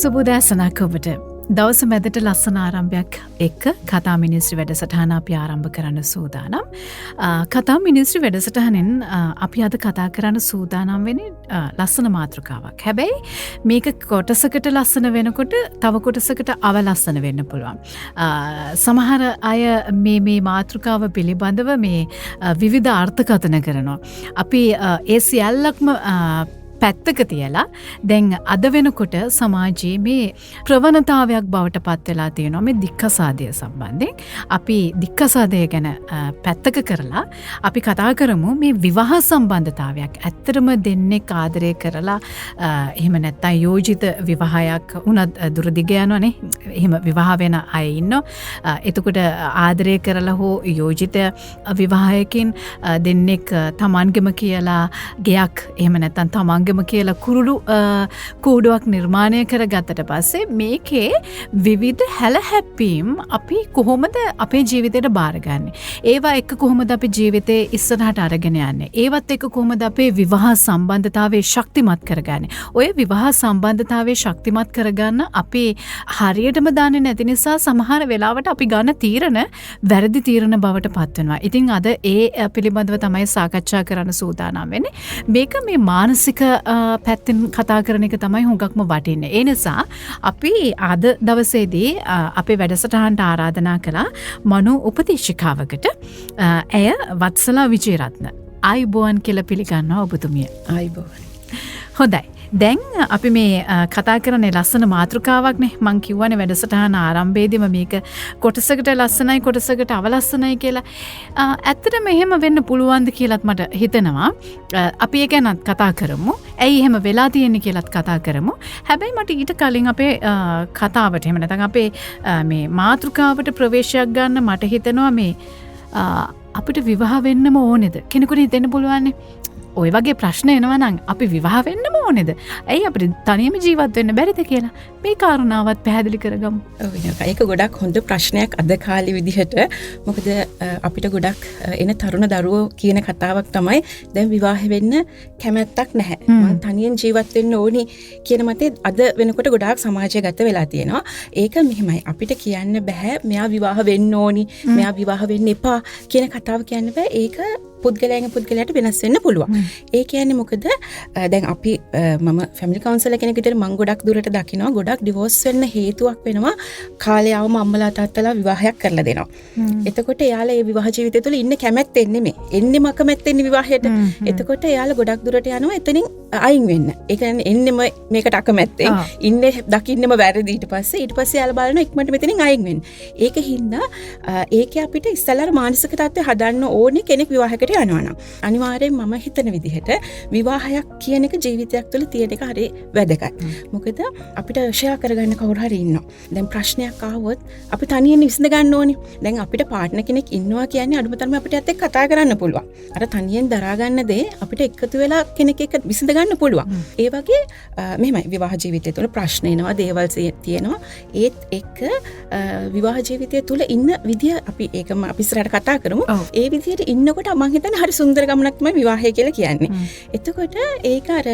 සුබෝදෑසනක් ඔබට. දවස මැදට ලස්සන ආරම්භයක් එක්ක කතා මිනිස්ත්‍රි වැඩසටහන අපි ආරම්භ කරන්න සූදානම්. කතා මිනිස්ත්‍රි වැඩසටහනෙන් අපි අද කතා කරන්න සූදානම් වෙන්නේ ලස්සන මාතෘකාවක්. හැබැයි මේක කොටසකට ලස්සන වෙනකොට තව කොටසකට අවලස්සන වෙන්න පුළුවන්. සමහර අය මේ මාතෘකාව පිළිබඳව මේ විවිධ අර්ථකථන කරනවා. අපි ඒ සියල්ලක්ම පැත්තක තියලා දැන් අද වෙනකොට සමාජයේ මේ ප්‍රවණතාවයක් බවට පත් වෙලා තියෙනවා මේ දික්කසාදය සම්බන්ධයෙන්. අපි දික්කසාදය ගැන පැත්තක කරලා අපි කතා කරමු මේ විවාහ සම්බන්ධතාවයක්. ඇත්තටම දෙන්නෙක් ආදරය කරලා එහෙම නැත්නම් යෝජිත විවාහයක් උනත් දුර දිග යනවනේ. එහෙම විවාහ වෙන අය ඉන්නවා. එතකොට ආදරය කරලා හෝ යෝජිත විවාහයකින් දෙන්නෙක් තමන්ගෙම කියලා ගෙයක් එහෙම නැත්නම් තමන්ගෙම කියලා කුරුළු කූඩුවක් නිර්මාණය කරගත්තට පස්සේ මේකේ විවිධ හැලහැප්පීම් අපි කොහොමද අපේ ජීවිතයට බාරගන්නේ? ඒවා එක්ක කොහොමද අපි ජීවිතේ ඉස්සරහට අරගෙන යන්නේ? ඒවත් එක්ක කොහොමද අපේ විවාහ සම්බන්ධතාවය ශක්තිමත් කරගන්නේ? ඔය විවාහ සම්බන්ධතාවය ශක්තිමත් කරගන්න අපි හරියටම දන්නේ නැති නිසා සමහර වෙලාවට අපි ගන්න තීරණ වැරදි තීරණ බවට පත් වෙනවා. ඉතින් අද ඒ පිළිබඳව තමයි සාකච්ඡා කරන්න සූදානම් වෙන්නේ. මේක මේ මානසික පැත්තෙන් කතා කරන එක තමයි හුඟක්ම වටින්නේ. ඒ නිසා අපි අද දවසේදී අපේ වැඩසටහනට ආරාධනා කළා මනෝ උපදේශිකාවකට. ඇය වත්සලා විජේරත්න. ආයුබෝවන් කියලා පිළිගන්නවා ඔබතුමිය. ආයුබෝවන්. හොඳයි. දැන් අපි මේ කතා කරන්නේ ලස්සන මාතෘකාවක්නේ. මං කියවනේ වැඩසටහන ආරම්භයේදීම මේක කොටසකට ලස්සනයි කොටසකට අවලස්සනයි කියලා. ඇත්තටම එහෙම වෙන්න පුළුවන්ද කියලාත් මට හිතෙනවා. අපි ඒක ගැනත් කතා කරමු. ඇයි එහෙම වෙලා තියෙන්නේ කියලාත් කතා කරමු. හැබැයි මට ඊට කලින් අපේ කතාවට එහෙම නැත්නම් අපේ මේ මාතෘකාවට ප්‍රවේශයක් ගන්න මට හිතෙනවා මේ අපිට විවාහ වෙන්නම ඕනේද? කෙනෙකුට හිතෙන්න පුළුවන්නේ ඔය වගේ ප්‍රශ්න එනවා නම් අපි විවාහ වෙන්නම ඕනේද? ඇයි අපිට තනියම ජීවත් වෙන්න බැරිද කියලා මේ කාරණාවත් පැහැදිලි කරගමු. ඒක ගොඩක් හොඳ ප්‍රශ්නයක් අද කාලේ විදිහට. මොකද අපිට ගොඩක් එන තරුණ දරුවෝ කියන කතාවක් තමයි දැන් විවාහ වෙන්න කැමැත්තක් නැහැ. මම තනියෙන් ජීවත් වෙන්න ඕනි කියන මතේ අද වෙනකොට ගොඩාක් සමාජයගත වෙලා තියෙනවා. ඒක මෙහෙමයි. අපිට කියන්න බෑ මෙයා විවාහ වෙන්න ඕනි, මෙයා විවාහ වෙන්න එපා කියන කතාව කියන්න බෑ. ඒක පුද්ගලයාට වෙනස් වෙන්න පුළුවන්. ඒ කියන්නේ මොකද දැන් අපි මම ෆැමිලි කවුන්සලර් කෙනෙක් විදිහට මම ගොඩක් දුරට දකිනවා ගොඩක් ඩිවෝර්ස් වෙන්න හේතුවක් වෙනවා කාලේ ආවම අම්මලා තාත්තලා විවාහයක් කරලා දෙනවා. එතකොට එයාලා ඒ විවාහ ජීවිතය තුළ ඉන්න කැමැත්තෙන් නෙමෙයි. එන්නෙම අකමැත්තෙන් විවාහයට. එතකොට එයාලා ගොඩක් දුරට යනවා එතනින් අයින් වෙන්න. ඒ කියන්නේ එන්නෙම මේකට අකමැත්තෙන් ඉන්නේ දකින්නෙම වැරදි ඊට පස්සේ එයාලා බලනවා ඉක්මනට මෙතනින් අයින් වෙන්න. ඒක හින්දා ඒකේ අපිට ඉස්සෙල්ලා මානසික තත්ත්වය හදන්න ඕනේ කෙනෙක් විවාහයකට යනවා නම්. අනිවාර්යෙන් මම හිතන විදිහට විවාහයක් කියන එක ජීවිතයක් තුළ තියෙන එක හරි වැදගත්. මොකද අපිට ෂෙයා කරගන්න කවුරු හරි ඉන්නවා. දැන් ප්‍රශ්නයක් ආවොත් අපි තනියෙන් විසඳ ගන්න ඕනේ. දැන් අපිට පාර්ට්නර් කෙනෙක් ඉන්නවා කියන්නේ අඩුම තරමේ අපිට ඇත්ත එක්ක කතා කරන්න පුළුවන්. අර තනියෙන් දරා ගන්න දේ අපිට එකතු වෙලා කෙනෙක් එක්ක විසඳ ගන්න පුළුවන්. ඒ වගේ මෙහෙමයි විවාහ ජීවිතය තුළ ප්‍රශ්න එනවා, දේවල් තියෙනවා. ඒත් එක්ක විවාහ ජීවිතය තුළ ඉන්න විදිය අපි ඒකම අපි ඉස්සරහට කතා කරමු. ඒ විදියට ඉන්නකොට මම හිතන්නේ හරි සුන්දර ගමනක් තමයි විවාහය කියලා කියන්නේ. එතකොට ඒක අර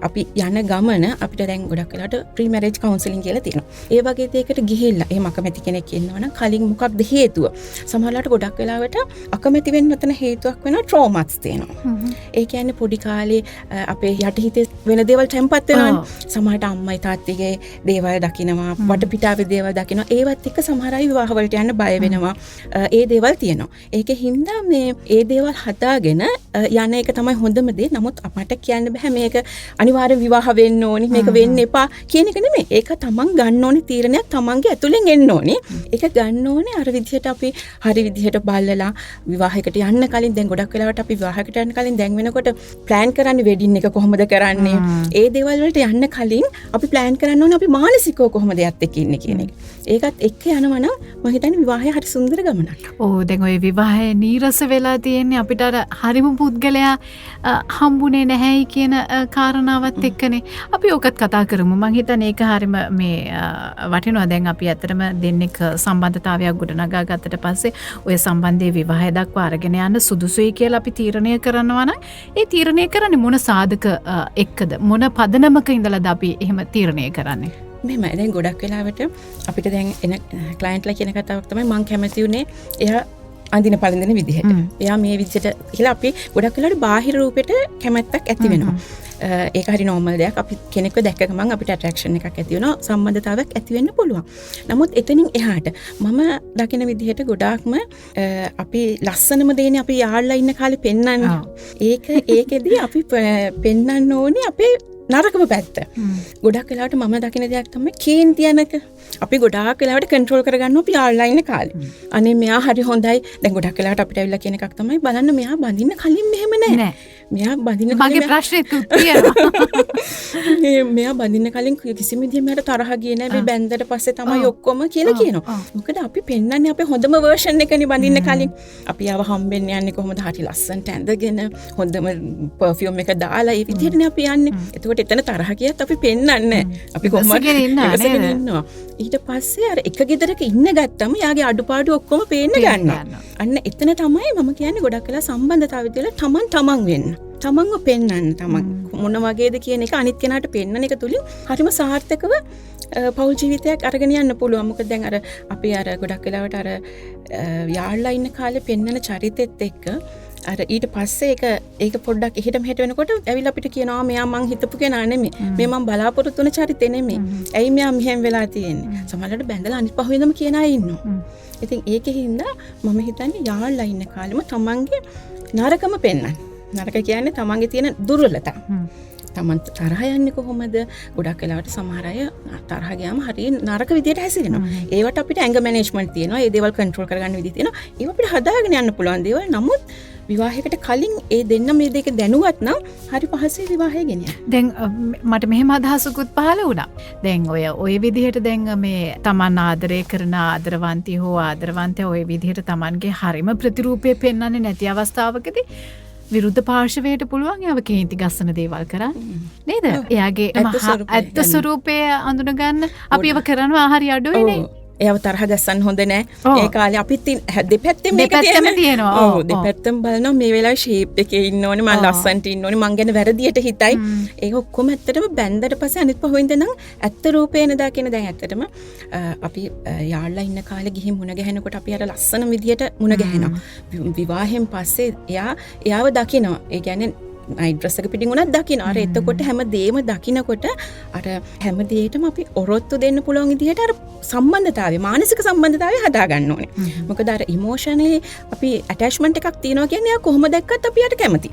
අපි යන ගමන අපිට දැන් ගොඩක් වෙලාවට ප්‍රී මැරේජ් කවුන්සලින් කියලා තියෙනවා. ඒ වගේ දෙයකට ගිහිල්ලා එහෙම අකමැති කෙනෙක් ඉන්නවනම් කලින් මොකක්ද හේතුව? සමහරවිට ගොඩක් වෙලාවට අකමැති වෙන්න උතන හේතුවක් වෙනවා ට්‍රෝමාස් තියෙනවා. ඒ කියන්නේ පොඩි කාලේ අපේ යටිහිතේ වෙන දේවල් තැම්පත් වෙනවානේ. සමහරට අම්මයි තාත්තගේ දේවල් දකිනවා, වටපිටාවේ දේවල් දකිනවා. ඒවත් එක්ක සමහර අය විවාහ වලට යන්න බය වෙනවා. ඒ දේවල් තියෙනවා. ඒකේ හින්දා මේ ඒ දේවල් හදාගෙන යන එක තමයි හොඳම දේ. නමුත් අපට කියන්න බෑ මේක අනිවාර්ය විවාහ වෙන්න ඕනි, මේක වෙන්න එපා කියන එක නෙමෙයි. ඒක තමන් ගන්න ඕනි තීරණයක් තමන්ගේ ඇතුලෙන් එන්න ඕනි. ඒක ගන්න ඕනේ අර විදිහට අපි හරි විදිහට බලලා විවාහයකට යන්න කලින් දැන් ගොඩක් වෙලාවට අපි විවාහයකට යන්න කලින් දැන් වෙනකොට ප්ලෑන් කරන්නේ වෙඩින් එක කොහොමද කරන්නේ? ඒ දේවල් වලට යන්න කලින් අපි ප්ලෑන් කරන්න ඕනේ අපි මානසිකව කොහොමද යත් එක්ක ඉන්නේ කියන එක. ඒකත් එක්ක යනවා නම් මම හිතන්නේ විවාහය හරි සුන්දර ගමනක්. ඔව් දැන් ওই විවාහය නීරස වෙලා තියෙන්නේ අපිට අර හරිම පුද්ගලයා හම්බුනේ නැහැයි කියන කාරණාවත් එක්කනේ. අපි ඕකත් කතා කරමු. මං හිතන්නේ ඒක හරිම මේ වටිනවා. දැන් අපි ඇත්තටම දෙන්නෙක් සම්බන්ධතාවයක් ගොඩනගා ගත්තට පස්සේ ඔය සම්බන්ධයේ විවාහය දක්වා අරගෙන යන්න සුදුසුයි කියලා අපි තීරණය කරනවා නම් ඒ තීරණය කරන්නේ මොන සාධක එක්කද? මොන පදනමක ඉඳලාද අපි එහෙම තීරණය කරන්නේ? මෙහෙම දැන් ගොඩක් වෙලාවට අපිට දැන් එන ක්ලයන්ට්ලා කියන කතාවක් තමයි මම කැමති උනේ එයා අඳින පළඳින විදිහට. එයා මේ විදිහට කියලා අපි ගොඩක් වෙලාවට බාහිර රූපෙට කැමැත්තක් ඇති වෙනවා. ඒක හරි නෝමල් දෙයක්. අපි කෙනෙක්ව දැක්ක ගමන් අපිට ඇට්‍රැක්ෂන් එකක් ඇති වෙනවා, සම්බන්ධතාවයක් ඇති වෙන්න පුළුවන්. නමුත් එතනින් එහාට මම දකින විදිහට ගොඩාක්ම අපි ලස්සනම දේනේ අපි යාළුලා ඉන්න කාලේ පෙන්නන්නේ. ඒකෙදී අපි පෙන්නන්න ඕනේ අපේ නරකම පැත්ත. ගොඩක් වෙලාවට මම දකින දෙයක් තමයි කේන්ති යනක. අපි ගොඩාක් වෙලාවට කන්ට්‍රෝල් කරගන්නවා අපි යාළුලා ඉන්න කාලේ. අනේ මෙයා හරි හොඳයි. දැන් ගොඩක් වෙලාවට අපිට ඇවිල්ලා කියන එකක් තමයි බලන්න මෙයා බඳින්න කලින් මෙහෙම නැහැ. මෙයා බඳින්න කලින් මගේ ප්‍රශ්නෙත් තියෙනවා. මෙයා බඳින්න කලින් කිසිම විදිහකට මෙයාට තරහ ගියේ නැහැ. මේ බැන්දට පස්සේ තමයි ඔක්කොම කියලා කියනවා. මොකද අපි පෙන්නන්නේ අපේ හොඳම වර්ෂන් එකනේ බඳින්න කලින්. අපි ආව හම්බෙන්න යන්නේ කොහොමද හරි ලස්සනට ඇඳගෙන හොඳම පර්ෆියුම් එක දාලා ඒ විදිහටනේ අපි යන්නේ. එතකොට එතන තරහ ගියත් අපි පෙන්නන්නේ. අපි කොහොමද ඉන්නවා. ඊට පස්සේ අර එක ගෙදරක ඉන්න ගත්තම යාගේ අඩුපාඩු ඔක්කොම පේන්න ගන්නවා. අන්න එතන තමයි මම කියන්නේ ගොඩක් වෙලා සම්බන්ධතාවය කියලා තමන් වෙන්න. තමන්ව පෙන්වන්න තමන් මොන වගේද කියන එක අනිත් කෙනාට පෙන්වන එක තුලින් හරිම සාර්ථකව පෞල් ජීවිතයක් අරගෙන යන්න පුළුවන්. මොකද දැන් අර අපි අර ගොඩක් වෙලාවට අර යාළුලා ඉන්න කාලේ පෙන්වන චරිතෙත් එක්ක අර ඊට පස්සේ ඒක පොඩ්ඩක් එහෙට මෙහෙට වෙනකොට ඇවිල්ලා අපිට කියනවා මෙයා මං හිතපු කෙනා නෙමෙයි. මේ මං බලාපොරොත්තු වෙන චරිතේ නෙමෙයි. ඇයි මෙයා මෙහෙම වෙලා තියෙන්නේ? සමහරවිට බැඳලා අනිත් පහුවෙන්දම කියන අය ඉන්නවා. ඉතින් ඒකෙහිඳ මම හිතන්නේ යාළුලා ඉන්න කාලෙම තමන්ගේ නරකම පෙන්වන්න. නරක කියන්නේ තමන්ගේ තියෙන දුර්වලතා. තමන් තරහ යන්නේ කොහොමද? ගොඩක් වෙලාවට සමහර අය තරහ ගියාම හරිය නරක විදියට හැසිරෙනවා. ඒවට අපිට ඇඟ මැනේජ්මන්ට් තියෙනවා. ඒ දේවල් කන්ට්‍රෝල් කරගන්න විදිහ තියෙනවා. ඒව අපිට හදාගෙන යන්න පුළුවන් දේවල්. නමුත් විවාහයකට කලින් ඒ දෙන්න මේ දෙක දැනුවත් නම් හරි පහසුයි විවාහය ගෙනියන්න. දැන් මට මෙහෙම අදහසකුත් පහළ වුණා. දැන් ඔය විදිහට දැන් මේ තමන් ආදරය කරන ආදරවන්තී හෝ ආදරවන්තයා ඔය විදිහට තමන්ගේ හරිම ප්‍රතිරූපය පෙන්වන්නේ නැති අවස්ථාවකදී විරුද්ධ පාර්ශවයට පුළුවන් යව කේන්ති ගස්සන දේවල් කරන්න නේද? එයාගේ ඇත්ත ස්වරූපය අඳුනගන්න අපි ඒව කරනවා හරි අඩුයිනේ. එයාව තරහ ගස්සන්න හොඳ නෑ. ඒ කාලේ අපිත් දෙපැත්තෙම මේක තියෙනවා. ඔව් දෙපැත්තෙම බලනවා මේ වෙලාවේ ෂේප් එකේ ඉන්න ඕනේ, මම ලස්සනට ඉන්න ඕනේ, මං ගැන වැරදියට හිතයි. ඒක ඔක්කොම ඇත්තටම බැන්දට පස්සේ අනිත් පහුවෙන්ද නම් ඇත්ත රූපේන දාගෙන දැන් ඇත්තටම අපි යාළුලා ඉන්න කාලේ ගිහින් මුණ ගැහෙනකොට අපි අර ලස්සන විදියට මුණ ගැහෙනවා. විවාහයෙන් පස්සේ එයාව දකිනවා. ඒ කියන්නේ නයිට් ඩ්‍රස් එක පිටින් උනත් දකින්න. අර එතකොට හැම දෙයක්ම දකින්නකොට අර හැම දෙයකටම අපි ඔරොත්තු දෙන්න පුළුවන් විදිහට අර සම්බන්ධතාවය, මානසික සම්බන්ධතාවය හදා ගන්න ඕනේ. මොකද අර ඉමෝෂනලි අපි ඇටැච්මන්ට් එකක් තියෙනවා කියන්නේ එයා කොහොම දැක්කත් අපි යට කැමති.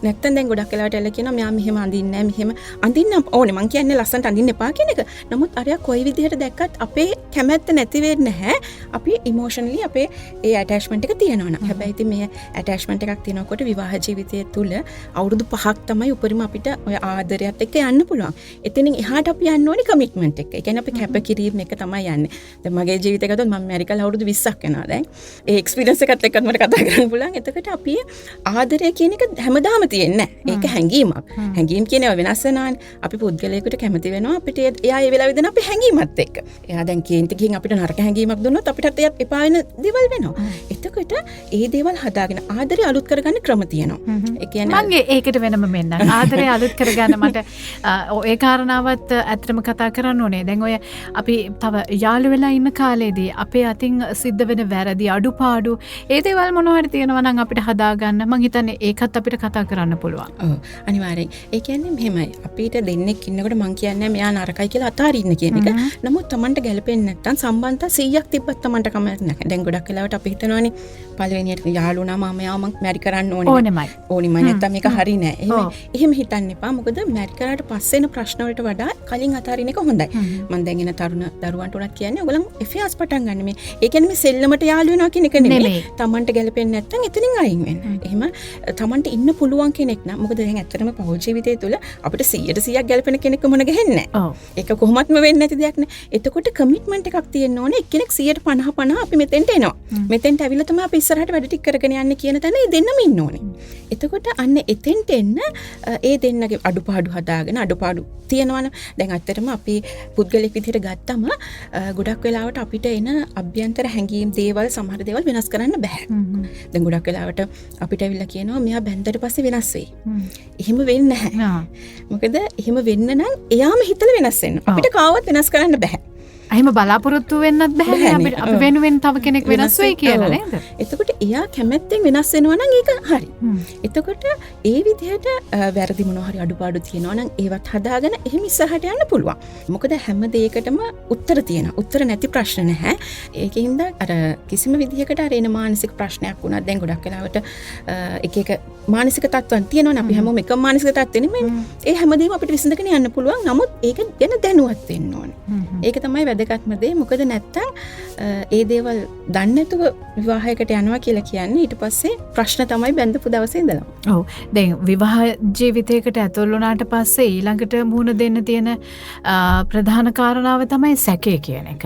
නැත්තම් දැන් ගොඩක් වෙලාවට එලා කියනවා මෙයා මෙහෙම අඳින්නේ නැහැ, මෙහෙම අඳින්න ඕනේ. මං කියන්නේ ලස්සනට අඳින්න එපා කියන එක. නමුත් අරයා කොයි විදිහට දැක්කත් අපේ කැමැත්ත නැති වෙන්නේ නැහැ. අපි ඉමෝෂනලි අපේ ඒ ඇටැච්මන්ට් එක තියෙනවා නම්. හැබැයි ඉතින් මේ ඇටැච්මන්ට් එකක් තියෙනකොට විවාහ ජීවිතය තුළ අවුරුදු 5ක් තමයි උපරිම අපිට ඔය ආදරයත් එක්ක යන්න පුළුවන්. එතනින් එහාට අපි යන්න ඕනේ කමිට්මන්ට් එක. ඒ කියන්නේ අපි කැපකිරීම එක තමයි යන්නේ. දැන් මගේ ජීවිතය ගත්තොත් මම මැරිකල් අවුරුදු 20ක් වෙනවා දැන්. ඒ එක්ස්පීරියන්ස් එකත් එක්කත් මට කතා කරන්න පුළුවන්. එතකොට අපි ආදරය කියන එක හැමදාම තියෙන්නේ නැහැ. ඒක හැඟීමක්. හැඟීම් කියනවා වෙනස් වෙනවානේ. අපි පුද්ගලයෙකුට කැමති වෙනවා අපිට එයා ඒ වෙලාවෙ දෙන අපි හැඟීමත් එක්ක. එයා දැන් කේන්ති ගිහින් අපිට නරක හැඟීමක් දුන්නොත් අපිටත් එයත් එපා වෙන දේවල් වෙනවා. එතකොට ඒ දේවල් හදාගෙන ආදරය අලුත් කරගන්න ක්‍රම තියෙනවා. ඒ කියන්නේ ඒකට වෙනම මෙන්න ආදරය අලුත් කරගන්න මට ඒ කාරණාවත් ඇත්තටම කතා කරන්න ඕනේ. දැන් ඔය අපි තව යාළු වෙලා ඉන්න කාලේදී අපේ අතින් සිද්ධ වෙන වැරදි අඩුපාඩු ඒ දේවල් මොනවා හරි තියෙනවා නම් අපිට හදාගන්න මං හිතන්නේ ඒකත් අපිට කතා කරන්න පුළුවන්. ඔව් අනිවාර්යෙන්. ඒ කියන්නේ මෙහෙමයි. අපිට දෙන්නෙක් ඉන්නකොට මං කියන්නේ මෙයා නරකයි කියලා අතාරින්න කියන එක. නමුත් Tamanට ගැලපෙන්නේ නැත්නම් සම්බන්ධතා 100ක් තිබ්බත් Tamanට කමක් නැහැ. දැන් ගොඩක් වෙලාවට අපි හිතනවානේ පළවෙනියට යාළුණා මම යාව මං මැරි කරන්න ඕනේ. ඕනෙමයි නැත්නම් මේක හරි නෑ. එහෙම හිතන්න එපා. මොකද මැරි කරාට පස්සේ එන ප්‍රශ්න වලට වඩා කලින් අතාරින එක හොඳයි. මම දැන් එන තරුණ දරුවන්ට උනත් කියන්නේ ඔයගොල්ලන් affairs පටන් ගන්න මේ. ඒ කියන්නේ මේ සෙල්ලමට යාළු වෙනවා කියන එක නෙමෙයි. Tamanට ගැලපෙන්නේ නැත්නම් එතනින් අයින් වෙන්න. එහෙම Tamanට ඉන්න පුළුවන් කෙනෙක් නම් මොකද දැන් ඇත්තටම පෞල් ජීවිතය තුළ අපිට 100% ගැලපෙන කෙනෙක් මොන ගහන්නේ නෑ. ඒක කොහොමත්ම වෙන්නේ නැති දෙයක් නේ. එතකොට කමිට්මන්ට් එකක් තියෙන්න ඕනේ. එක්කෙනෙක් 150 අපි මෙතෙන්ට එනවා. මෙතෙන්ට ඇවිල්ලා තමයි අපි ඉස්සරහට වැඩ ටික කරගෙන යන්නේ කියන තැන ඒ දෙන්නම ඉන්න ඕනේ. එතකොට අන්න එතෙන්ට එන්න ඒ දෙන්නගේ අඩුපාඩු හදාගෙන අඩුපාඩු තියෙනවනේ. දැන් ඇත්තටම අපි පුද්ගලික විදිහට ගත්තම ගොඩක් වෙලාවට අපිට එන අභ්‍යන්තර හැඟීම් දේවල් සමහර දේවල් වෙනස් කරන්න බෑ. දැන් ගොඩක් වෙලාවට අපිට ඇවිල්ලා කියනවා මෙයා බැන්දට පස්සේ වෙනස් වෙයි. එහෙම වෙන්නේ නැහැ. මොකද එහෙම වෙන්න නම් එයාම හිතලා වෙනස් වෙන්න. අපිට කාවත් වෙනස් කරන්න බෑ. එහෙම බලාපොරොත්තු වෙන්නත් බෑ අපි වෙනුවෙන් තව කෙනෙක් වෙනස් වෙයි කියලා නේද? එතකොට එයා කැමැත්තෙන් වෙනස් වෙනවා නම් ඒක හරි. එතකොට ඒ විදිහට වැරදි මොනවා හරි අඩුපාඩු තියෙනවා නම් ඒවත් හදාගෙන එහෙම ඉස්සරහට යන්න පුළුවන්. මොකද හැම දෙයකටම උත්තර තියෙනවා. උත්තර නැති ප්‍රශ්න නැහැ. ඒකින්ද අර කිසිම විදිහකට අර එන මානසික ප්‍රශ්නයක් වුණත් දැන් ගොඩක් වෙලාවට එක එක මානසික තත්ත්වයන් තියෙනවනේ. අපි හැමෝම එකම මානසික තත්ත්වෙ නෙමෙයි. ඒ හැමදේම අපිට විසඳගෙන යන්න පුළුවන්. නමුත් ඒක ගැන දැනුවත් වෙන්න ඕනේ. ඒක තමයි වැදගත්ම දේ. මොකද නැත්තම් ඒ දේවල් දන්නේ නැතුව විවාහයකට යනවා කියලා කියන්නේ ඊට පස්සේ ප්‍රශ්න තමයි බැඳපු දවසේ ඉඳලා. ඔව්. දැන් විවාහ ජීවිතයකට ඇතුල් වුණාට පස්සේ ඊළඟට මුහුණ දෙන්න තියෙන ප්‍රධාන කාරණාව තමයි සැකය කියන එක.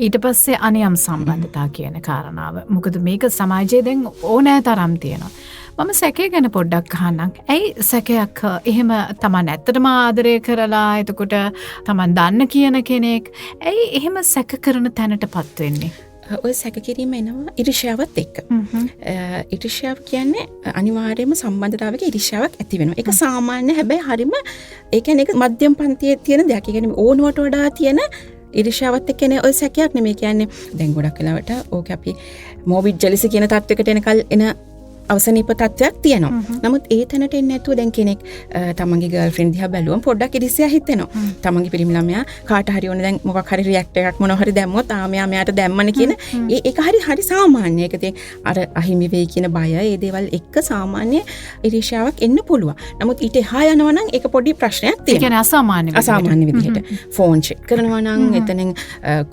ඊට පස්සේ අනියම් සම්බන්ධතා කියන කාරණාව. මොකද මේක සමාජයේ දැන් ඕනෑ තරම් තියෙනවා. මම සැකය ගැන පොඩ්ඩක් අහන්නම්. ඇයි සැකයක් එහෙම තමන් ඇත්තටම ආදරය කරලා එතකොට තමන් දන්න කියන කෙනෙක් ඇයි එහෙම සැක කරන තැනටපත් වෙන්නේ? ඔය සැක කිරීම එනවා ඉරිෂාවත් එක්ක. ඉරිෂාව කියන්නේ අනිවාර්යයෙන්ම සම්බන්ධතාවයක ඉරිෂාවක් ඇති වෙනවා. ඒක සාමාන්‍ය හැබැයි හරිම ඒ කියන්නේ ඒක මධ්‍යම පන්තියේ තියෙන දෙයක්. ඒ කියන්නේ ඕනවට වඩා තියෙන ඉරිෂාවත් එක්ක එන ඔය සැකයක් නෙමෙයි. කියන්නේ දැන් ගොඩක් වෙලාවට ඕක අපි මොබිඩ් ජෙලසි කියන තත්වයකට එනකල් එන අවසනීප තත්ත්වයක් තියෙනවා. නමුත් ඒ තැනට එන්නේ නැතුව දැන් කෙනෙක් තමන්ගේ ගර්ල්ෆ්‍රෙන්ඩ් දිහා බැලුවම පොඩ්ඩක් ඉරිසියා හිතෙනවා. තමන්ගේ පිරිමි ළමයා කාට හරි ඕනේ දැන් මොකක් හරි රියැක්ට් එකක් මොනවා හරි දැම්මොත් මෙයා මෙයාට දැම්මනේ කියන ඒක හරි සාමාන්‍ය. ඒක තියෙන අර අහිමි වෙයි කියන බය ඒ දේවල් එක්ක සාමාන්‍ය ඉරිෂාවක් එන්න පුළුවන්. නමුත් ඊට එහා යනවා නම් ඒක පොඩි ප්‍රශ්නයක් තියෙනවා. ඒ කියන්නේ අසාමාන්‍ය විදිහට ෆෝන් චෙක් කරනවා නම් එතනින්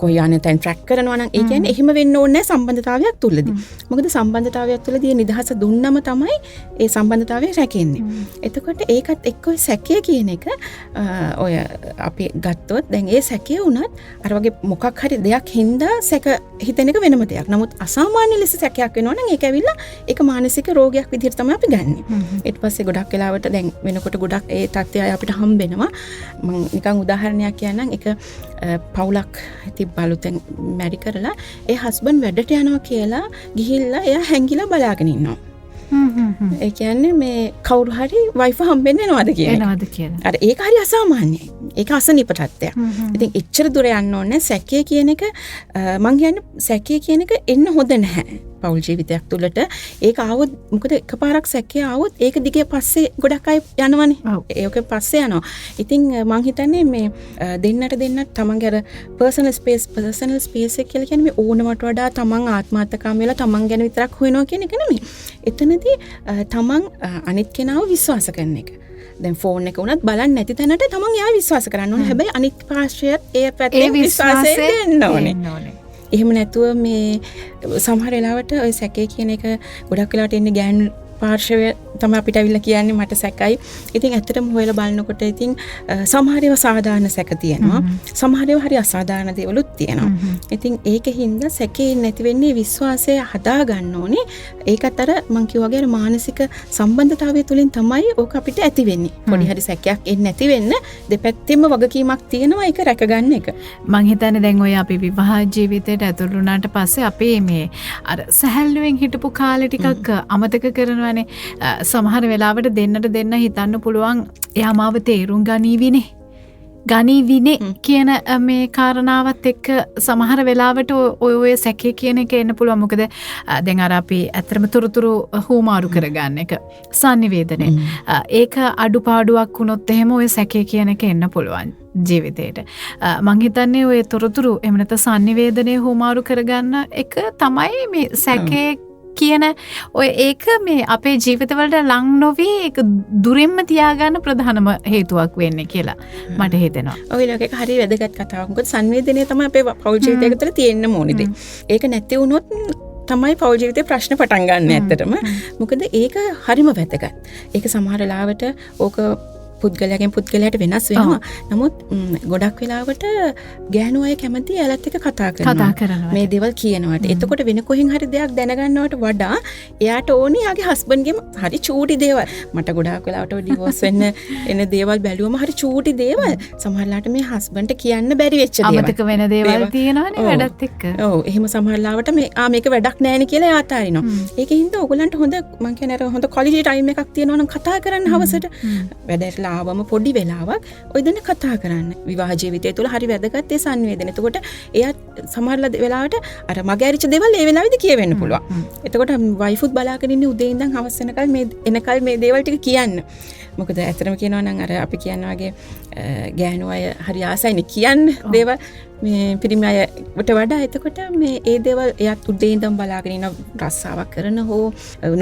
කොහේ යන්නේ තැන් ට්‍රැක් කරනවා නම් ඒ කියන්නේ එහෙම වෙන්න ඕනේ සම්බන්ධතාවයක් තුලදී. මොකද සම්බන්ධතාවයක් තුලදී නිදහස දුන්නම තමයි ඒ සම්බන්ධතාවය රැකෙන්නේ. එතකොට ඒකත් එක්ක ඔය සැකය කියන එක ඔය අපි ගත්තොත් දැන් ඒ සැකය වුණත් අර වගේ මොකක් හරි දෙයක් හින්දා සැක හිතෙන එක වෙනම දෙයක්. නමුත් අසාමාන්‍ය ලෙස සැකයක් වෙනවා නම් ඒක ඇවිල්ලා ඒක මානසික රෝගයක් විදිහට තමයි අපි ගන්නෙ. ඊට පස්සේ ගොඩක් වෙලාවට දැන් වෙනකොට ගොඩක් ඒ තත්ත්වය අපිට හම්බෙනවා. මම නිකන් උදාහරණයක් කියන්නම්. එක පවුලක් තිබ්බලු දැන් මැරි කරලා ඒ හස්බන්ඩ් වැඩට යනවා කියලා ගිහිල්ලා එයා හැංගිලා බලාගෙන ඉන්නවා. ඒ කියන්නේ මේ කවුරු හරි වයිෆ් හම්බෙන්නේ නැවද කියලා. අර ඒක හරි අසාමාන්‍යයි. ඒක අසනීප තත්ත්වයක්. ඉතින් එච්චර දුර යන්න ඕනේ. සැකය කියන එක මං කියන්නේ සැකය කියන එක එන්න හොඳ නැහැ. පෞල් ජීවිතයක් තුළට ඒක ආවොත් මොකද එකපාරක් සැකේ ආවොත් ඒක දිගේ පස්සේ ගොඩක් අය යනවනේ. ඒක පස්සේ යනවා. ඉතින් මං හිතන්නේ මේ දෙන්නට තමන්ගේ අර පර්සනල් ස්පේස් එක කියලා කියන්නේ මේ ඕනවට වඩා තමන් ආත්මාර්ථකාම වෙලා තමන් ගැන විතරක් හොයනවා කියන එක නෙමෙයි. එතනදී තමන් අනිත් කෙනාව විශ්වාස කරන එක. දැන් ෆෝන් එක උනත් බලන්න නැති තැනට තමන් එයා විශ්වාස කරන්න ඕනේ. හැබැයි අනිත් පාර්ශ්වයත් ඒ පැත්තෙන් විශ්වාසය දෙන්න ඕනේ. එහෙම නැතුව මේ සමහර වෙලාවට ඔය සැකේ කියන එක ගොඩක් වෙලාවට එන්නේ ගෑනු පාර්ශවය තමයි අපිට අවිල්ලා කියන්නේ මට සැකයි. ඉතින් ඇත්තටම හොයලා බලනකොට ඉතින් සමහර ඒවා සාධාරණ සැක තියෙනවා. සමහර ඒවා හරි අසාධාරණ දේවලුත් තියෙනවා. ඉතින් ඒකින්ද සැකේ නැති වෙන්නේ විශ්වාසය හදා ගන්න ඕනේ. ඒකත් අර මං කිව්වාගේ අර මානසික සම්බන්ධතාවය තුලින් තමයි ඕක අපිට ඇති වෙන්නේ. පොඩි හරි සැකයක් එන්නේ නැති වෙන්න දෙපැත්තෙම වගකීමක් තියෙනවා ඒක රැකගන්න එක. මං හිතන්නේ දැන් ඔය අපි විවාහ ජීවිතයට ඇතුළු වුණාට පස්සේ අපේ මේ අර සැහැල්ලුවෙන් හිටපු කාලේ ටිකක් අමතක කරනවා. සමහර වෙලාවට දෙන්න හිතන්න පුළුවන් එයා මාව තේරුම් ගනීවිනේ කියන මේ කාරණාවත් එක්ක සමහර වෙලාවට ඔය සැකේ කියන එක එන්න පුළුවන්. මොකද දැන් අර අපි ඇත්තටම තොරතුරු හුමාරු කරගන්න එක sannivedane ඒක අඩුපාඩුවක් වුණොත් එහෙම ඔය සැකේ කියන එක එන්න පුළුවන් ජීවිතේට. මං හිතන්නේ ඔය තොරතුරු එහෙම නැත්නම් sannivedane හුමාරු කරගන්න එක තමයි මේ සැකේ කියන ඔය ඒක මේ අපේ ජීවිතවලට ලං නොවී ඒක දුරින්ම තියාගන්න ප්‍රධානම හේතුවක් වෙන්නේ කියලා මට හිතෙනවා. ඔය ලෝකෙක හරි වැදගත් කතාවක්. මොකද සංවේදනය තමයි අපේ පෞල් ජීවිතයක තුළ තියෙන්න ඕනේ දේ. ඒක නැති වුණොත් තමයි පෞල් ජීවිතේ ප්‍රශ්න පටන් ගන්න ඇත්තටම. මොකද ඒක හරිම වැදගත්. ඒක සමහර ලාවට ඕක පුද්ගලයාගෙන් පුද්ගලයාට වෙනස් වෙනවා. නමුත් ගොඩක් වෙලාවට ගෑනු අය කැමති එයාලත් එක්ක කතා කරනවා. මේ දේවල් කියනවාට. එතකොට වෙන කොහෙන් හරි දෙයක් දැනගන්නවට වඩා එයාට ඕනේ යාගේ හස්බන්ඩ්ගෙම හරි චූටි දේවල්. මට ගොඩක් වෙලාවට ඩිවෝස් වෙන්න එන දේවල් බැලුවම හරි චූටි දේවල්. සමහරලාට මේ හස්බන්ඩ්ට කියන්න බැරි වෙච්ච දේවල්. අමතක වෙන දේවල් තියෙනවානේ වැඩත් එක්ක. ඔව් එහෙම සමහරලාවට මේක වැඩක් නෑනේ කියලා එයා අතාරිනවා. ඒකින්ද ඔයගලන්ට හොඳ මං කියන්නේ අර හොඳ ක්වොලිටි ටයිම් එකක් තියෙනවා නම් කතා කරන්න හවසට. වැඩට ආවම පොඩි වෙලාවක් ඔය දෙන්න කතා කරන්න. විවාහ ජීවිතය තුළ හරි වැදගත් ඒ සංවේදනය. එතකොට එයා සමහරලා වෙලාවට අර මගේ ඇරිච්ච දේවල් ඒ වෙලාවෙදි කියවෙන්න පුළුවන්. එතකොට වයිෆුත් බලාගෙන ඉන්නේ උදේ ඉඳන් හවස වෙනකල් මේ එනකල් මේ දේවල් ටික කියන්න. මොකද ඇත්තටම කියනවා නම් අර අපි කියනවා වගේ ගෑනු අය හරි ආසයිනේ කියන්න දේවල් මේ පිරිමි අයට වඩා. එතකොට මේ ඒ දේවල් එයාත් උදේ ඉඳන් බලාගෙන ඉන්න රස්සාවක් කරන හෝ